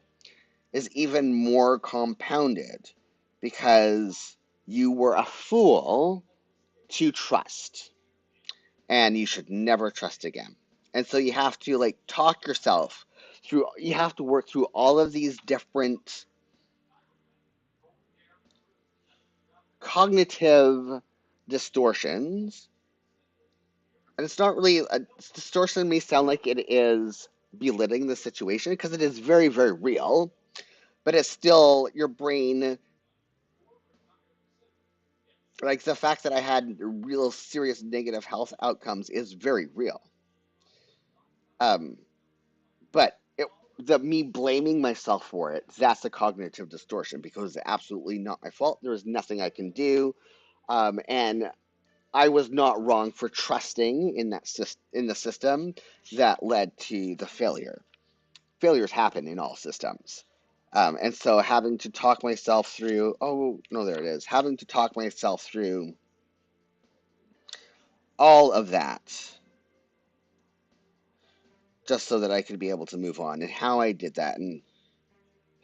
is even more compounded because you were a fool to trust and you should never trust again. And so you have to like talk yourself through, you have to work through all of these different cognitive distortions. And it's not really a distortion, may sound like it is belittling the situation because it is very, very real, but it's still your brain. Like the fact that I had real serious negative health outcomes is very real. Um, but me blaming myself for it, that's a cognitive distortion because it's absolutely not my fault. There was nothing I can do. And I was not wrong for trusting in in the system that led to the failure. Failures happen in all systems. And so having to talk myself through, oh, no, there it is. Having to talk myself through all of that just so that I could be able to move on and how I did that and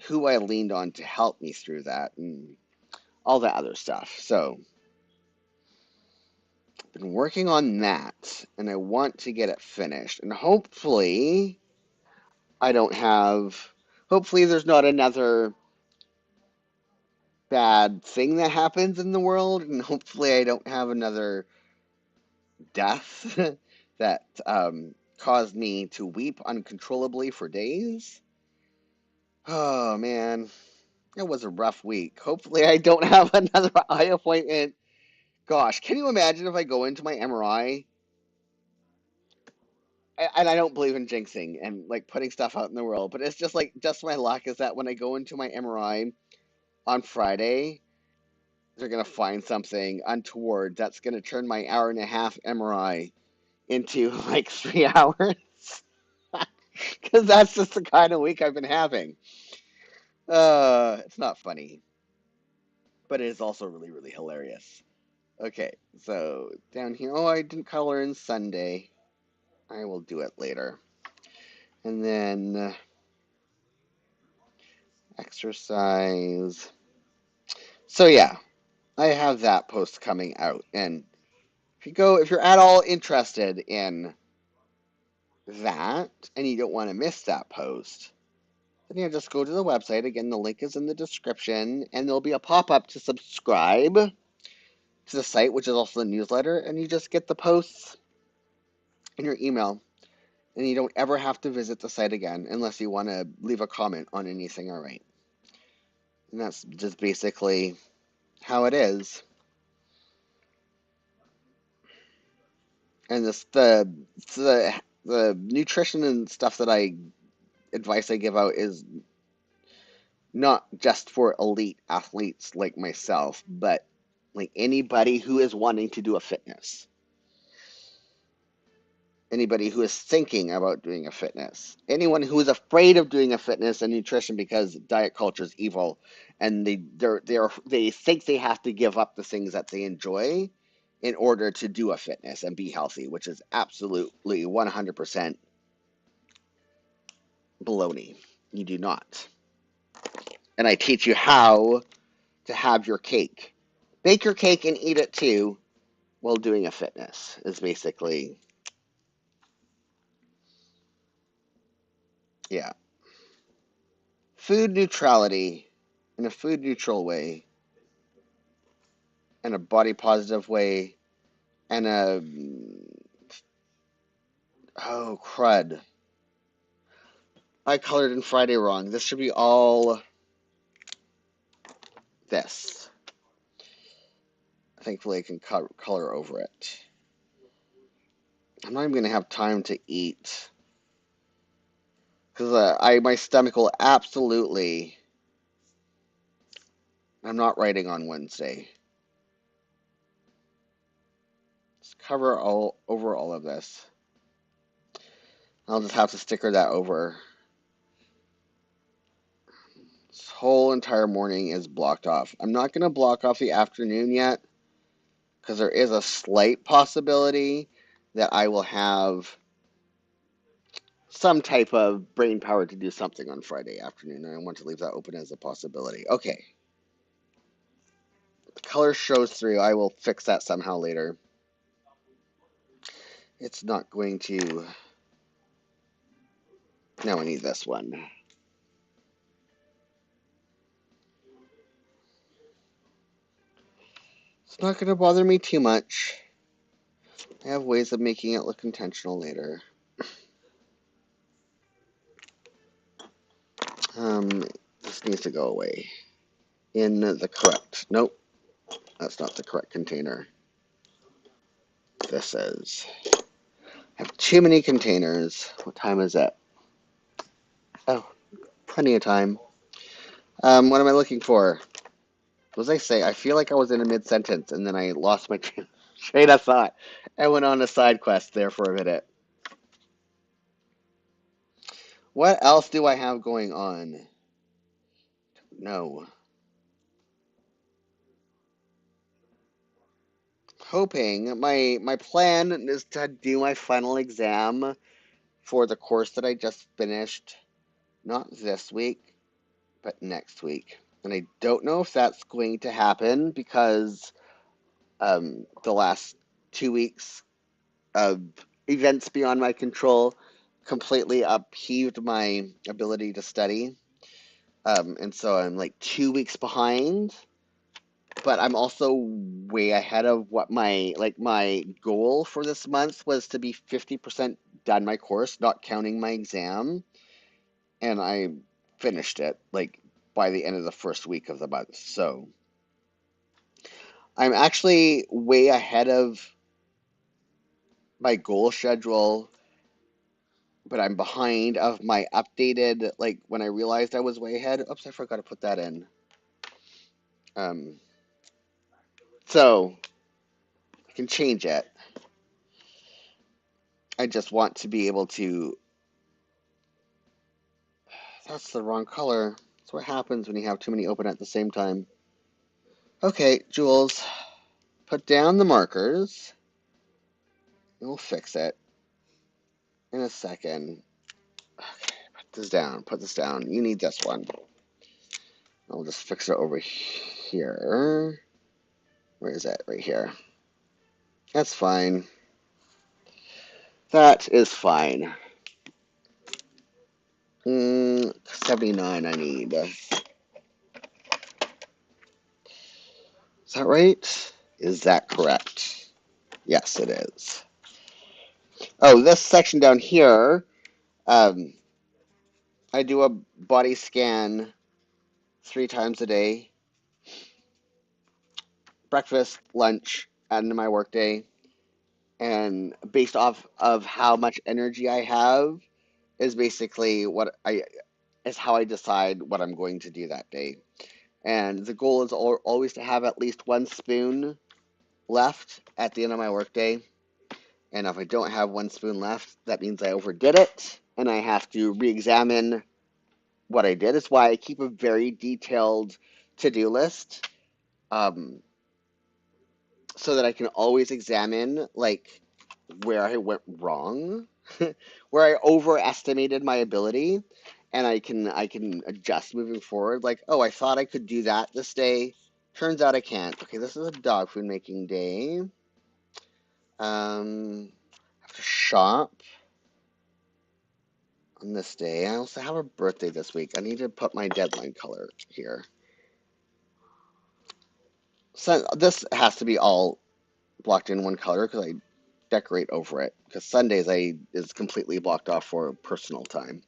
who I leaned on to help me through that and all that other stuff. So I've been working on that and I want to get it finished. And I don't have, hopefully there's not another bad thing that happens in the world. And hopefully I don't have another death that caused me to weep uncontrollably for days. Oh man, it was a rough week. Hopefully, I don't have another eye appointment. Gosh, can you imagine if I go into my MRI? And I don't believe in jinxing and like putting stuff out in the world, but it's just like, just my luck is that when I go into my MRI on Friday, they're going to find something untoward that's going to turn my hour and a half MRI into like 3 hours. Because that's just the kind of week I've been having. It's not funny, but it is also really, really hilarious. Okay, so down here, oh, I didn't color in Sunday. I will do it later. And then exercise. So yeah, I have that post coming out. And if you're at all interested in that and you don't want to miss that post, then you just go to the website. Again, the link is in the description, and there'll be a pop-up to subscribe to the site, which is also the newsletter, and you just get the posts in your email. And you don't ever have to visit the site again unless you want to leave a comment on anything I write. And that's just basically how it is. And the nutrition and stuff advice I give out is not just for elite athletes like myself, but like anybody who is wanting to do a fitness. Anybody who is thinking about doing a fitness, anyone who is afraid of doing a fitness and nutrition because diet culture is evil, and they think they have to give up the things that they enjoy in order to do a fitness and be healthy, which is absolutely 100% baloney. You do not. And I teach you how to have your cake. Bake your cake and eat it too, while doing a fitness is basically, yeah. Food neutrality in a food neutral way, and a body positive way, and a, oh crud, I colored in Friday wrong. This should be all this. Thankfully I can color over it. I'm not even gonna have time to eat because my stomach will absolutely. I'm not writing on Wednesday. Just cover all over all of this. I'll just have to sticker that over. This whole entire morning is blocked off. I'm not going to block off the afternoon yet because there is a slight possibility that I will have some type of brain power to do something on Friday afternoon, and I want to leave that open as a possibility. Okay. The color shows through. I will fix that somehow later. It's not going to. Now I need this one. It's not going to bother me too much. I have ways of making it look intentional later. This needs to go away. In the correct. Nope, that's not the correct container. This is. I have too many containers. What time is it? Oh, plenty of time. What am I looking for? What was I say? I feel like I was in a mid-sentence and then I lost my train of thought. I went on a side quest there for a minute. What else do I have going on? No. Hoping. My plan is to do my final exam for the course that I just finished. Not this week, but next week. And I don't know if that's going to happen because the last 2 weeks of events beyond my control completely upheaved my ability to study. And so I'm like 2 weeks behind, but I'm also way ahead of what my goal for this month was to be 50% done my course, not counting my exam. And I finished it like by the end of the first week of the month. So I'm actually way ahead of my goal schedule, but I'm behind of my updated, like when I realized I was way ahead. Oops, I forgot to put that in. Um, so I can change it. I just want to be able to. That's the wrong color. That's what happens when you have too many open at the same time. Okay, Jules, put down the markers. And we'll fix it in a second. Okay, put this down. Put this down. You need this one. I'll just fix it over here. Where is it? Right here. That's fine. That is fine. 79 I need. Is that right? Is that correct? Yes, it is. Oh, this section down here, um, I do a body scan 3 times a day. Breakfast, lunch, and my workday. And based off of how much energy I have is basically is how I decide what I'm going to do that day. And the goal is always to have at least 1 spoon left at the end of my workday. And if I don't have 1 spoon left, that means I overdid it and I have to re-examine what I did. It's why I keep a very detailed to-do list, so that I can always examine like where I went wrong, where I overestimated my ability, and I can adjust moving forward. Like, oh, I thought I could do that this day. Turns out I can't. Okay, this is a dog food making day. I have to shop on this day. I also have a birthday this week. I need to put my deadline color here. So this has to be all blocked in one color because I decorate over it. Because Sundays is completely blocked off for personal time,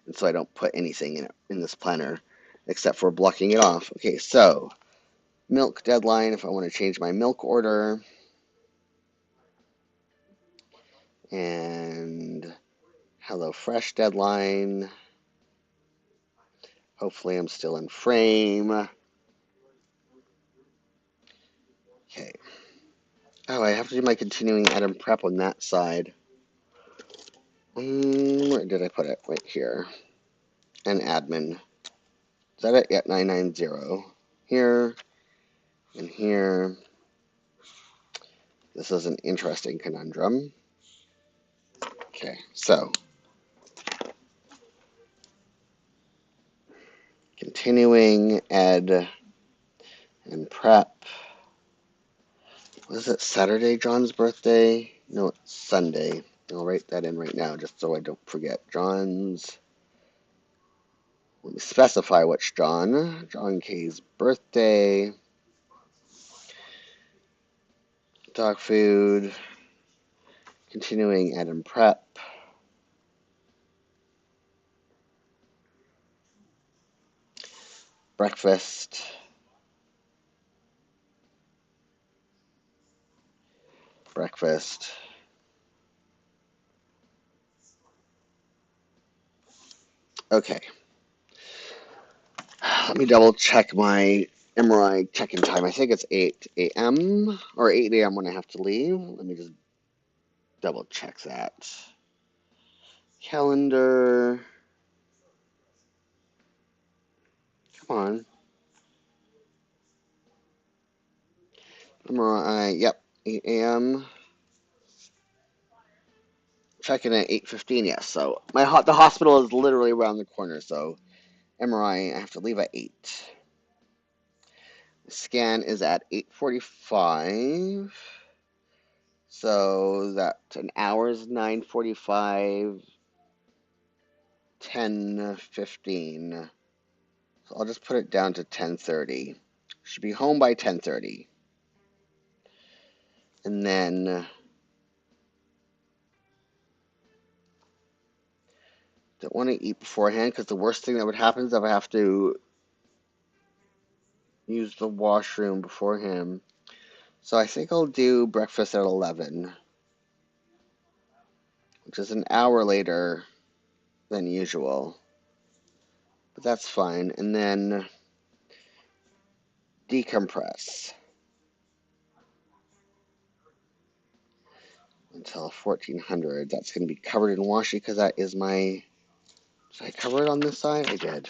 and so I don't put anything in this planner except for blocking it off. Okay, so milk deadline. If I want to change my milk order, and HelloFresh deadline. Hopefully, I'm still in frame. Okay. Oh, I have to do my continuing item prep on that side. Where did I put it? Right here. And admin. Is that it? Yeah, 990. Here and here. This is an interesting conundrum. Okay, so continuing ed and prep. Was it Saturday, John's birthday? No, it's Sunday. I'll write that in right now just so I don't forget. John's. Let me specify which John. John K's birthday. Dog food. Continuing ed and prep. Breakfast. Breakfast. Okay. Let me double check my MRI check-in time. I think it's 8 a.m. or 8 a.m. when I have to leave. Let me just double check that. Calendar. Come on. MRI. Yep. 8 a.m. Check-in at 8:15. Yes. So the hospital is literally around the corner. So MRI. I have to leave at 8. The scan is at 8:45. So that an hour is 9:45. 10:15. So I'll just put it down to 10:30. Should be home by 10:30. And then don't want to eat beforehand because the worst thing that would happen is if I have to use the washroom beforehand. So I think I'll do breakfast at 11, which is an hour later than usual. But that's fine. And then decompress until 1400. That's going to be covered in washi because that is my... Did I cover it on this side? I did.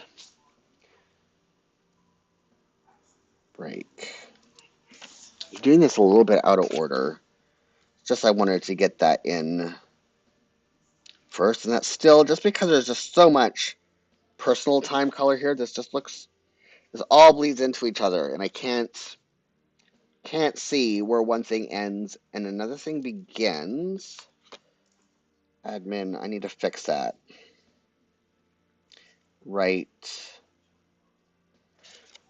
Break. I'm doing this a little bit out of order. Just I wanted to get that in first, and that's still just because there's just so much personal time color here. This all bleeds into each other, and I can't see where one thing ends and another thing begins. Admin, I need to fix that. Right.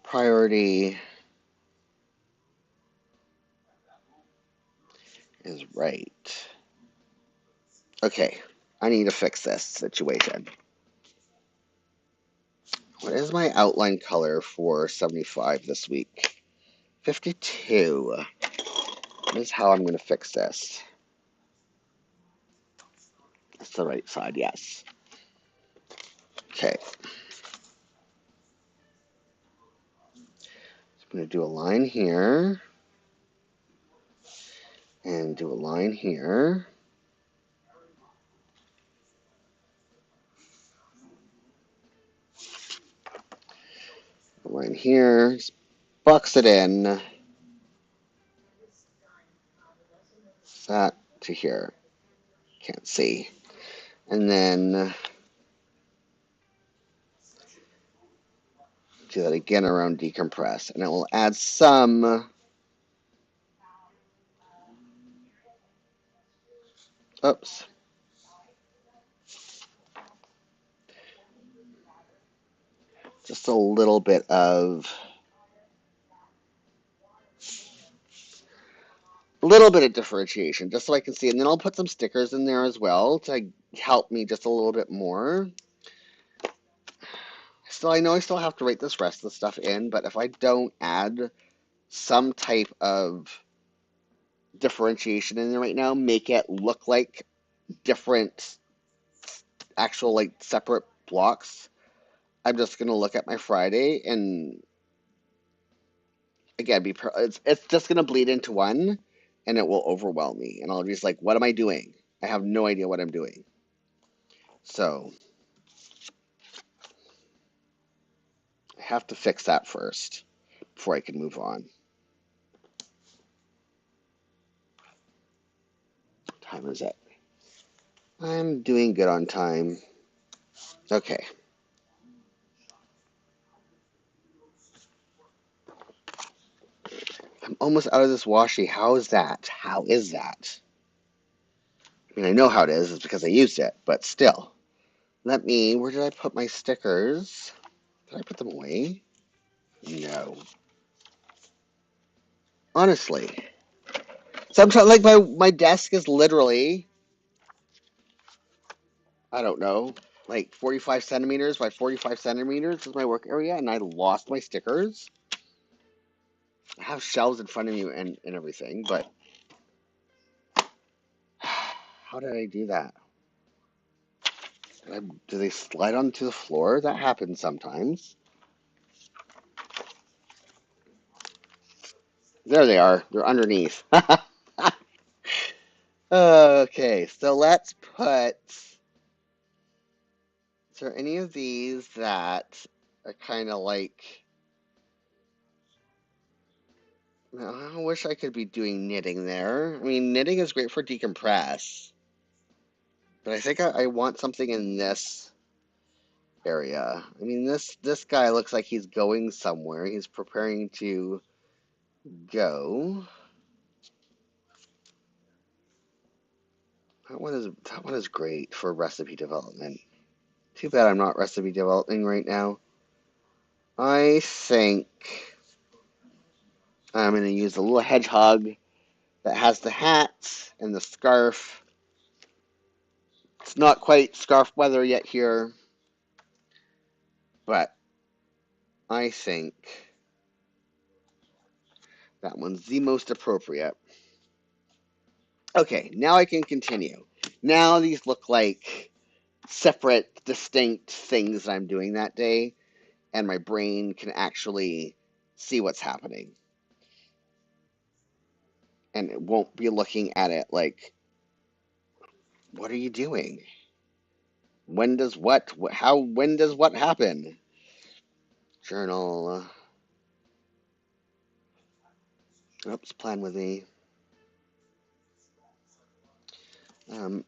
Priority is right. Okay, I need to fix this situation. What is my outline color for 75 this week? 52. That is how I'm going to fix this. That's the right side, yes. Okay. So I'm going to do a line here. And do a line here. A line here. Box it in. That to here. Can't see. And then do that again around decompress. And it will add some Oops. Just a little bit of differentiation, just so I can see. And then I'll put some stickers in there as well to help me just a little bit more. Still, I know I still have to write this rest of the stuff in, but if I don't add some type of differentiation in there right now, make it look like different actual like separate blocks, I'm just gonna look at my Friday and again it's just gonna bleed into one, and it will overwhelm me, and I'll just like, what am I doing? I have no idea what I'm doing. So I have to fix that first before I can move on. What time is it? I'm doing good on time. Okay. I'm almost out of this washi. How is that? How is that? I mean, I know how it is. It's because I used it, but still. Where did I put my stickers? Did I put them away? No. Honestly. Sometimes, like, my desk is literally, I don't know, like 45 centimeters by 45 centimeters is my work area, and I lost my stickers. I have shelves in front of me and everything, but how did I do that? Do they slide onto the floor? That happens sometimes. There they are. They're underneath. Okay, so let's put. Is there any of these that are kind of like. I wish I could be doing knitting there. I mean, knitting is great for decompress, but I think I want something in this area. I mean, this guy looks like he's going somewhere. He's preparing to go. That one is great for recipe development. Too bad I'm not recipe developing right now. I think I'm going to use a little hedgehog that has the hat and the scarf. It's not quite scarf weather yet here, but I think that one's the most appropriate. Okay, now I can continue. Now these look like separate, distinct things that I'm doing that day, and my brain can actually see what's happening. And it won't be looking at it like, what are you doing? When does when does what happen? Journal. Oops, plan with me. Um,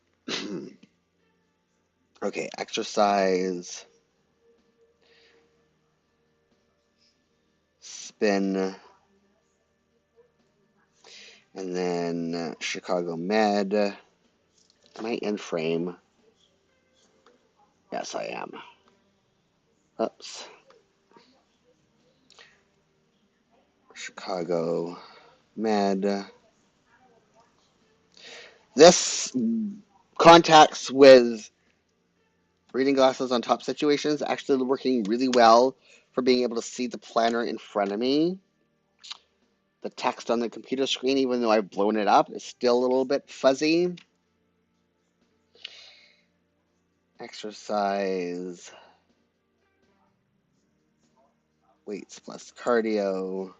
okay, exercise, spin, and then Chicago Med. Am I in frame? Yes, I am. Oops. Chicago Med. This contacts with reading glasses on top situations, actually working really well for being able to see the planner in front of me. The text on the computer screen, even though I've blown it up, is still a little bit fuzzy. Exercise, weights plus cardio.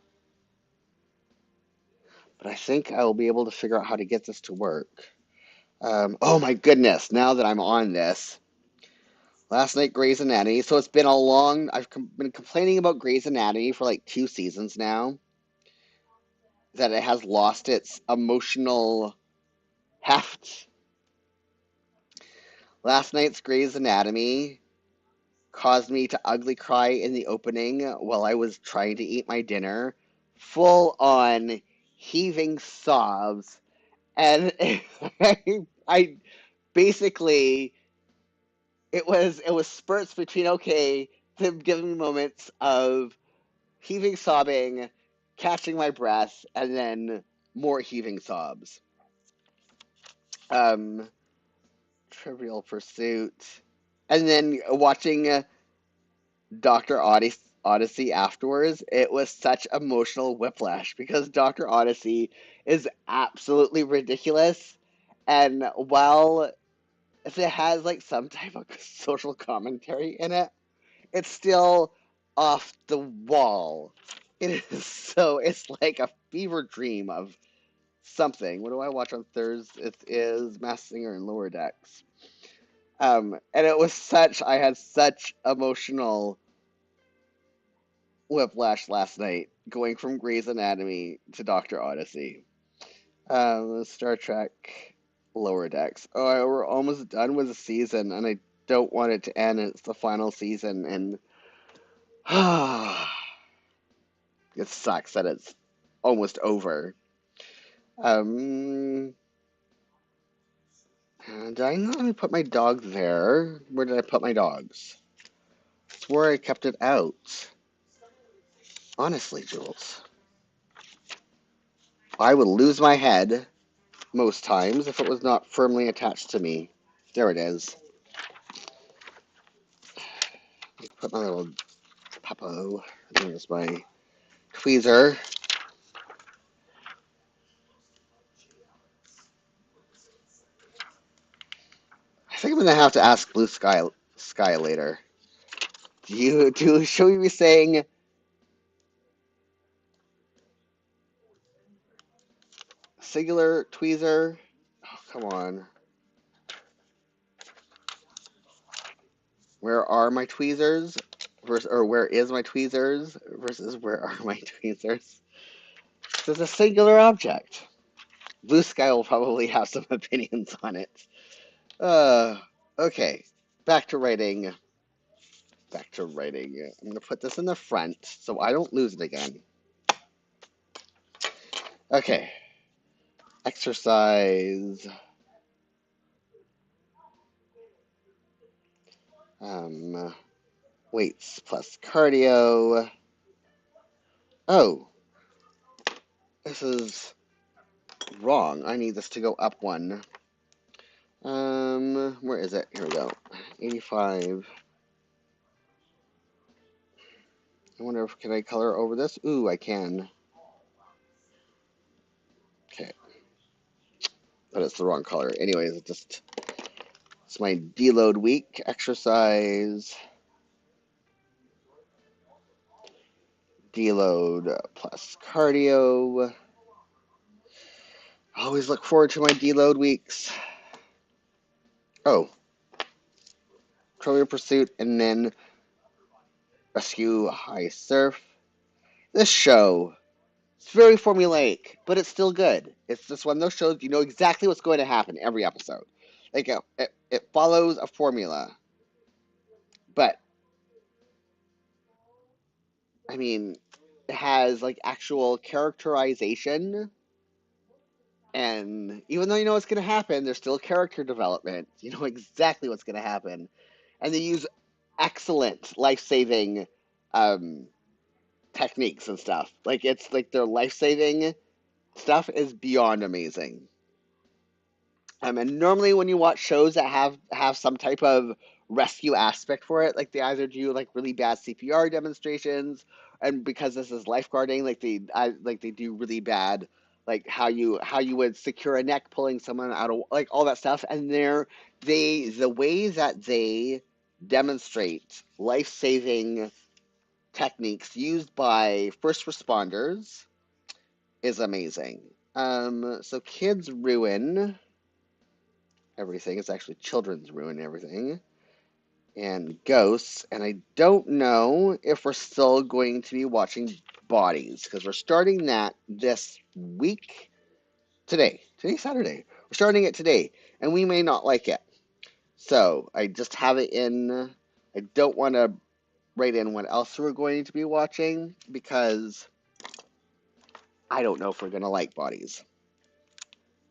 But I think I will be able to figure out how to get this to work. Oh my goodness, now that I'm on this. Last night, Grey's Anatomy. So it's been I've been complaining about Grey's Anatomy for like 2 seasons now, that it has lost its emotional heft. Last night's Grey's Anatomy caused me to ugly cry in the opening while I was trying to eat my dinner. Full on heaving sobs And I basically it was spurts between okay, them giving me moments of heaving, sobbing, catching my breath, and then more heaving sobs. Um, Trivial Pursuit, and then watching Doctor Odyssey afterwards. It was such emotional whiplash because Doctor Odyssey is absolutely ridiculous, and while if it has like some type of social commentary in it, it's still off the wall. It is so it's like a fever dream of something. What do I watch on Thursday? It is Masked Singer and Lower Decks. And it was I had such emotional whiplash last night going from Grey's Anatomy to Doctor Odyssey. Star Trek Lower Decks. Oh, we're almost done with the season, and I don't want it to end. It's the final season, and it sucks that it's almost over. Um, did I not let me put my dog there? Where did I put my dogs? It's where I kept it out. Honestly, Jules, I would lose my head most times if it was not firmly attached to me. There it is. Put my little puppo. There's my tweezer. I think I'm gonna have to ask Blue Sky later. Should we be saying singular tweezer? Oh, come on. Where are my tweezers? Or where is my tweezers versus where are my tweezers? This is a singular object. Blue Sky will probably have some opinions on it. Uh, okay. Back to writing. Back to writing. I'm going to put this in the front so I don't lose it again. Okay. Exercise. Um, Weights plus cardio. Oh, this is wrong. I need this to go up one. Where is it? Here we go. 85. I wonder if can I color over this? Ooh, I can. Okay, but it's the wrong color. Anyways, it's my deload week exercise. Deload plus cardio. I always look forward to my deload weeks. Oh, Trivial Pursuit and then Rescue High Surf. This show, it's very formulaic, but it's still good. It's just one of those shows you know exactly what's going to happen every episode. Like it follows a formula, but I mean, it has like actual characterization, and even though you know what's going to happen, there's still character development. You know exactly what's going to happen, and they use excellent life-saving um, techniques and stuff. Like it's like their life-saving stuff is beyond amazing. And normally when you watch shows that have some type of rescue aspect for it, like they either do like really bad CPR demonstrations, and because this is lifeguarding, like they do really bad like how you would secure a neck pulling someone out of like all that stuff. And the way that they demonstrate life-saving techniques used by first responders is amazing. So kids ruin everything. It's actually children's ruin everything. And ghosts. And I don't know if we're still going to be watching bodies because we're starting that this week today. Today's Saturday. We're starting it today, and we may not like it. So I just have it in. I don't want to write in what else we're going to be watching because I don't know if we're going to like bodies.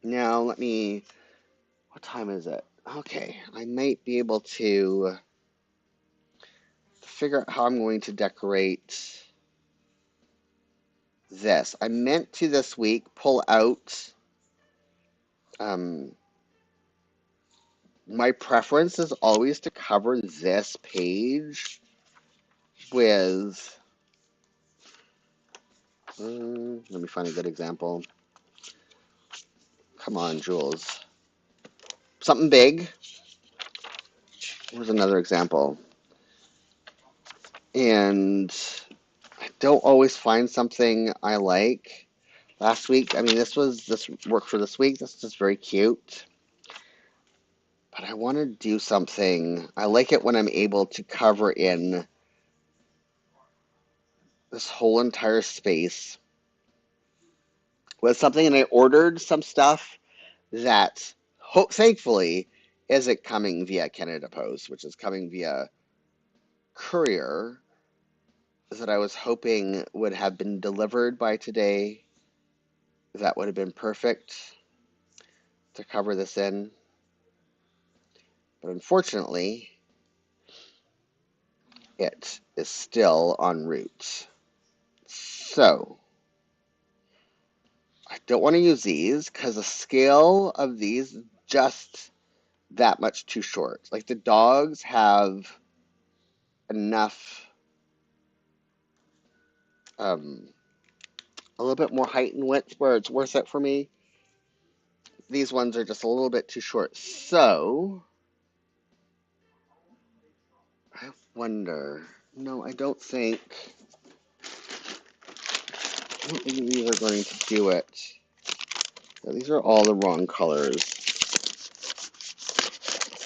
Now let me, what time is it? Okay, I might be able to figure out how I'm going to decorate this. I meant to this week pull out, um, my preference is always to cover this page with, let me find a good example. Come on, Jules. Something big. Here's another example. And I don't always find something I like. Last week, I mean, this worked for this week. This is just very cute. But I want to do something. I like it when I'm able to cover in this whole entire space with something. And I ordered some stuff that, thankfully, isn't coming via Canada Post, which is coming via courier, that I was hoping would have been delivered by today. That would have been perfect to cover this in. But unfortunately, it is still en route. So, I don't want to use these because the scale of these is just that much too short. Like the dogs have enough, a little bit more height and width where it's worth it for me. These ones are just a little bit too short. So, I wonder. No, I don't think these are going to do it. Yeah, these are all the wrong colors.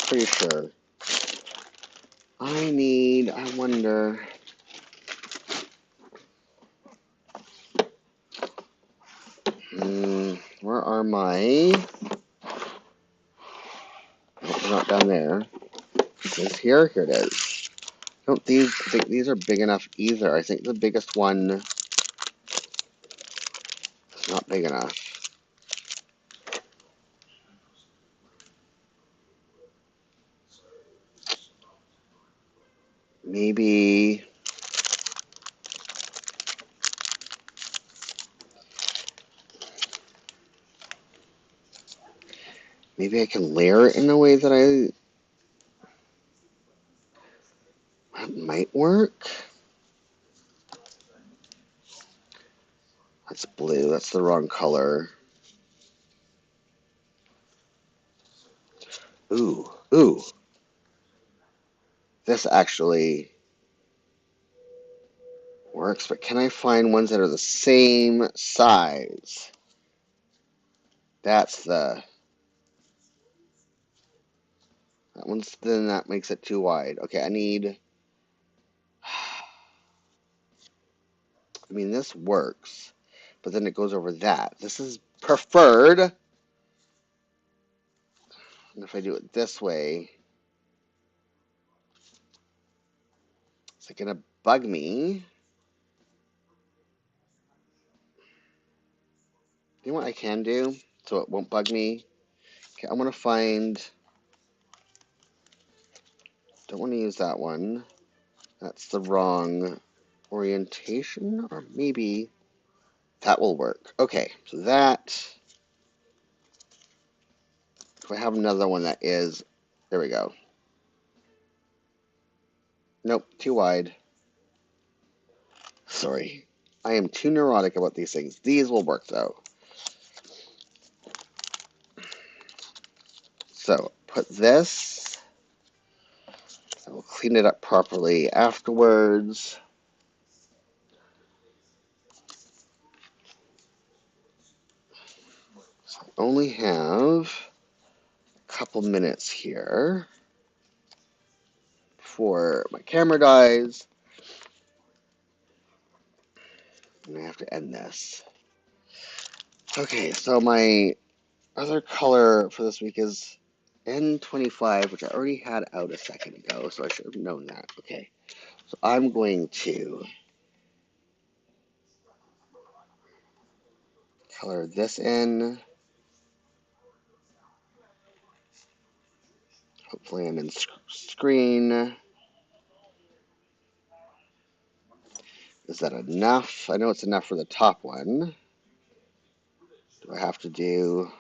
Pretty sure. I wonder. Where are my? Oh, they're not down there. It's here. Here it is. I don't think these are big enough either. I think the biggest one is not big enough. Maybe. Maybe I can layer it in a way that that might work. That's blue. That's the wrong color. Ooh. This actually works, but can I find ones that are the same size? That then that makes it too wide. Okay, I mean, this works, but then it goes over that. This is preferred. And if I do it this way, is it gonna bug me? You know what I can do so it won't bug me? Okay, I want to find, don't want to use that one. That's the wrong orientation, or maybe that will work. Okay, so that, if I have another one that is, there we go. Nope, too wide. Sorry. I am too neurotic about these things. These will work though. So, put this. I will clean it up properly afterwards. So I only have a couple minutes here before my camera dies. And I have to end this. Okay, so my other color for this week is N25, which I already had out a second ago, so I should have known that. Okay, so I'm going to color this in. Flame and screen. Is that enough? I know it's enough for the top one. Do I have to do...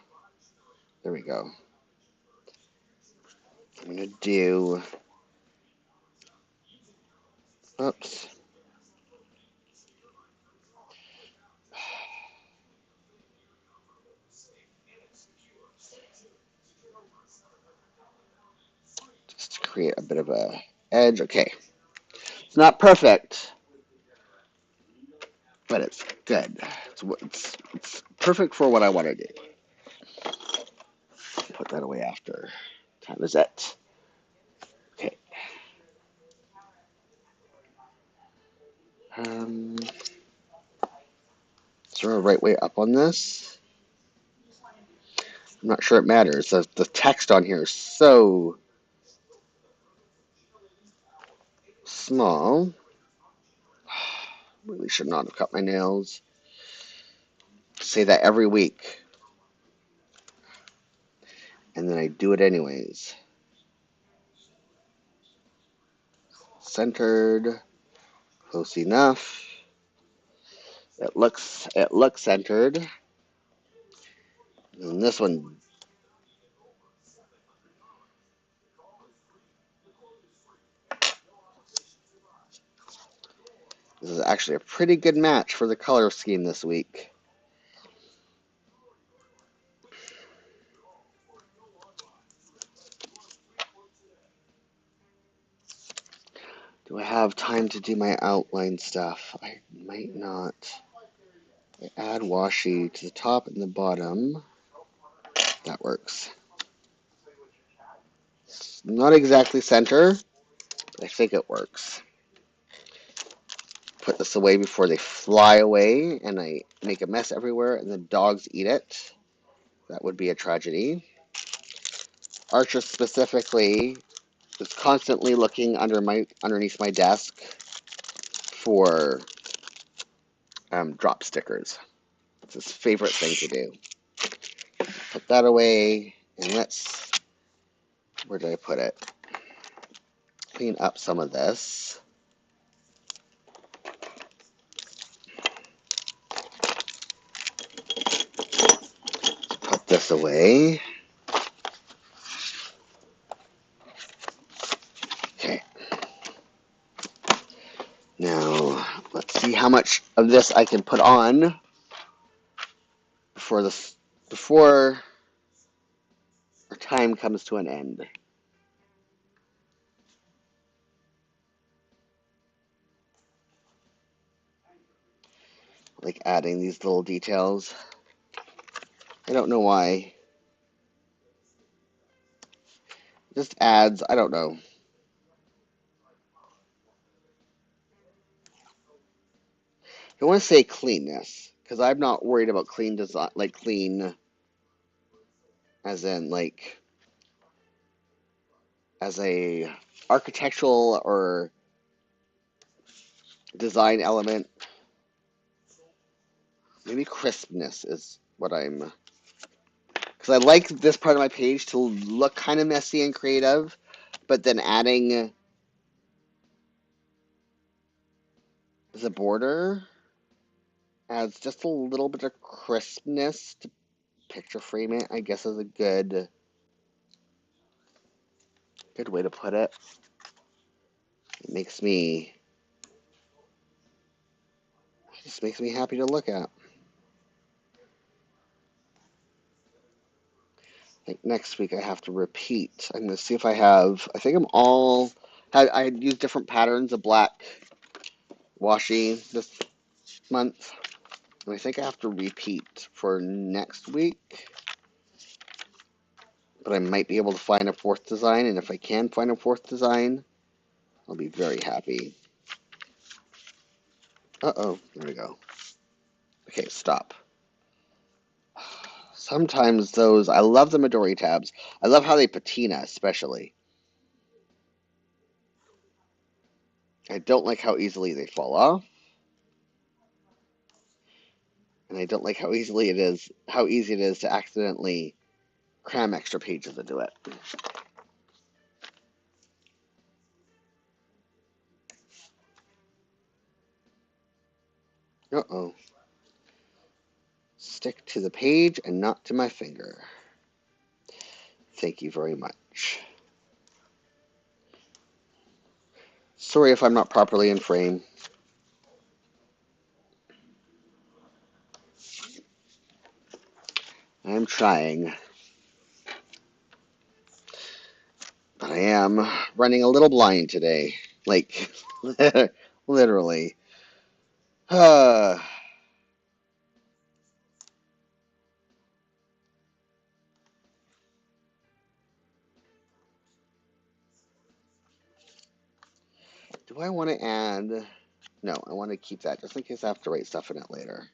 There we go. I'm going to do... Oops. Just to create a bit of a edge. Okay. It's not perfect, but it's good. It's perfect for what I want to do. Put that away after. Time is it. Okay. Is there a right way up on this? I'm not sure it matters. The text on here is so small. Really should not have cut my nails. Say that every week. And then I do it anyways. Centered. Close enough. It looks centered. And this one, this is actually a pretty good match for the color scheme this week. Do I have time to do my outline stuff? I might not. I add washi to the top and the bottom. That works. It's not exactly center, but I think it works. Put this away before they fly away and I make a mess everywhere and the dogs eat it. That would be a tragedy. Archer specifically is constantly looking underneath my desk for drop stickers. It's his favorite thing to do. Put that away and where did I put it? Clean up some of this. Put this away. Okay. Now, let's see how much of this I can put on before our time comes to an end. Like adding these little details. I don't know why. Just adds, I don't know. I want to say cleanness, because I'm not worried about clean design, like clean as in like as a architectural or design element. Maybe crispness is what I'm, because I like this part of my page to look kind of messy and creative, but then adding the border adds just a little bit of crispness to picture frame it, I guess is a good way to put it. It just makes me happy to look at. Like next week I have to repeat. I'm going to see if I think I used different patterns of black washi this month. And I think I have to repeat for next week. But I might be able to find a fourth design, and if I can find a fourth design, I'll be very happy. Uh-oh, there we go. Okay, stop. Sometimes I love the Midori tabs. I love how they patina, especially. I don't like how easily they fall off. And I don't like how easy it is to accidentally cram extra pages into it. Uh-oh. Stick to the page and not to my finger. Thank you very much. Sorry if I'm not properly in frame. I'm trying. But I am running a little blind today. Like, literally. Do I want to add... No, I want to keep that just in case I have to write stuff in it later.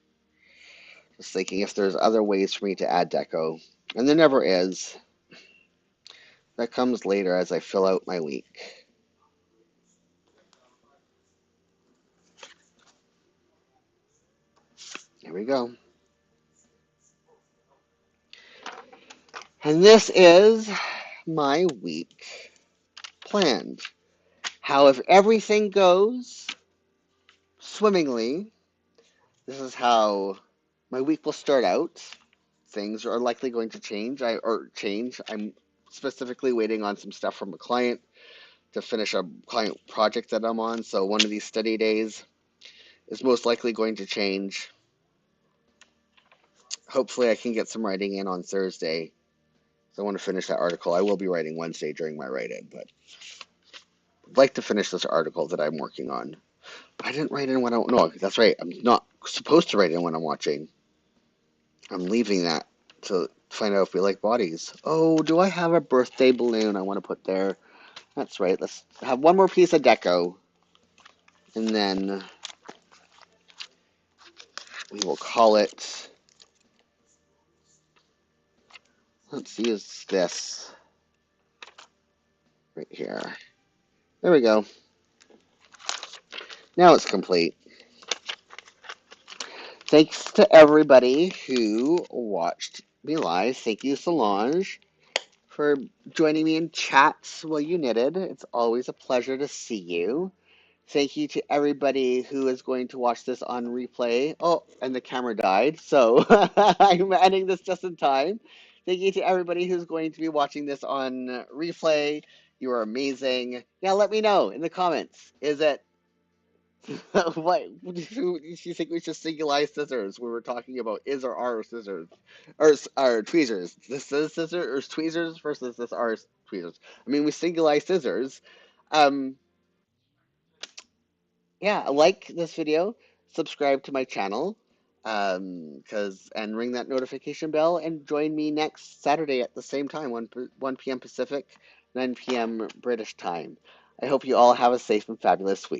Just thinking if there's other ways for me to add deco. And there never is. That comes later as I fill out my week. Here we go. And this is my week planned. How if everything goes swimmingly, this is how my week will start out. Things are likely going to change. I'm specifically waiting on some stuff from a client to finish a client project that I'm on. So one of these study days is most likely going to change. Hopefully I can get some writing in on Thursday. So I want to finish that article. I will be writing Wednesday during my write-in, but I'd like to finish this article that I'm working on. I didn't write in when I... No, that's right. I'm not supposed to write in when I'm watching. I'm leaving that to find out if we like bodies. Oh, do I have a birthday balloon I want to put there? That's right. Let's have one more piece of deco. And then we will call it... Let's use this right here. There we go. Now it's complete. Thanks to everybody who watched me live. Thank you, Solange, for joining me in chats while you knitted. It's always a pleasure to see you. Thank you to everybody who is going to watch this on replay. Oh, and the camera died, so I'm ending this just in time. Thank you to everybody who's going to be watching this on replay. You are amazing. Yeah, let me know in the comments. Is it what do you think we should singleize scissors? We were talking about is or are scissors, or tweezers. This is scissors or tweezers versus this are tweezers. I mean, we singleize scissors. Um, yeah, like this video, subscribe to my channel, and ring that notification bell, and join me next Saturday at the same time, 1 p.m. Pacific, 9 p.m. British time. I hope you all have a safe and fabulous week.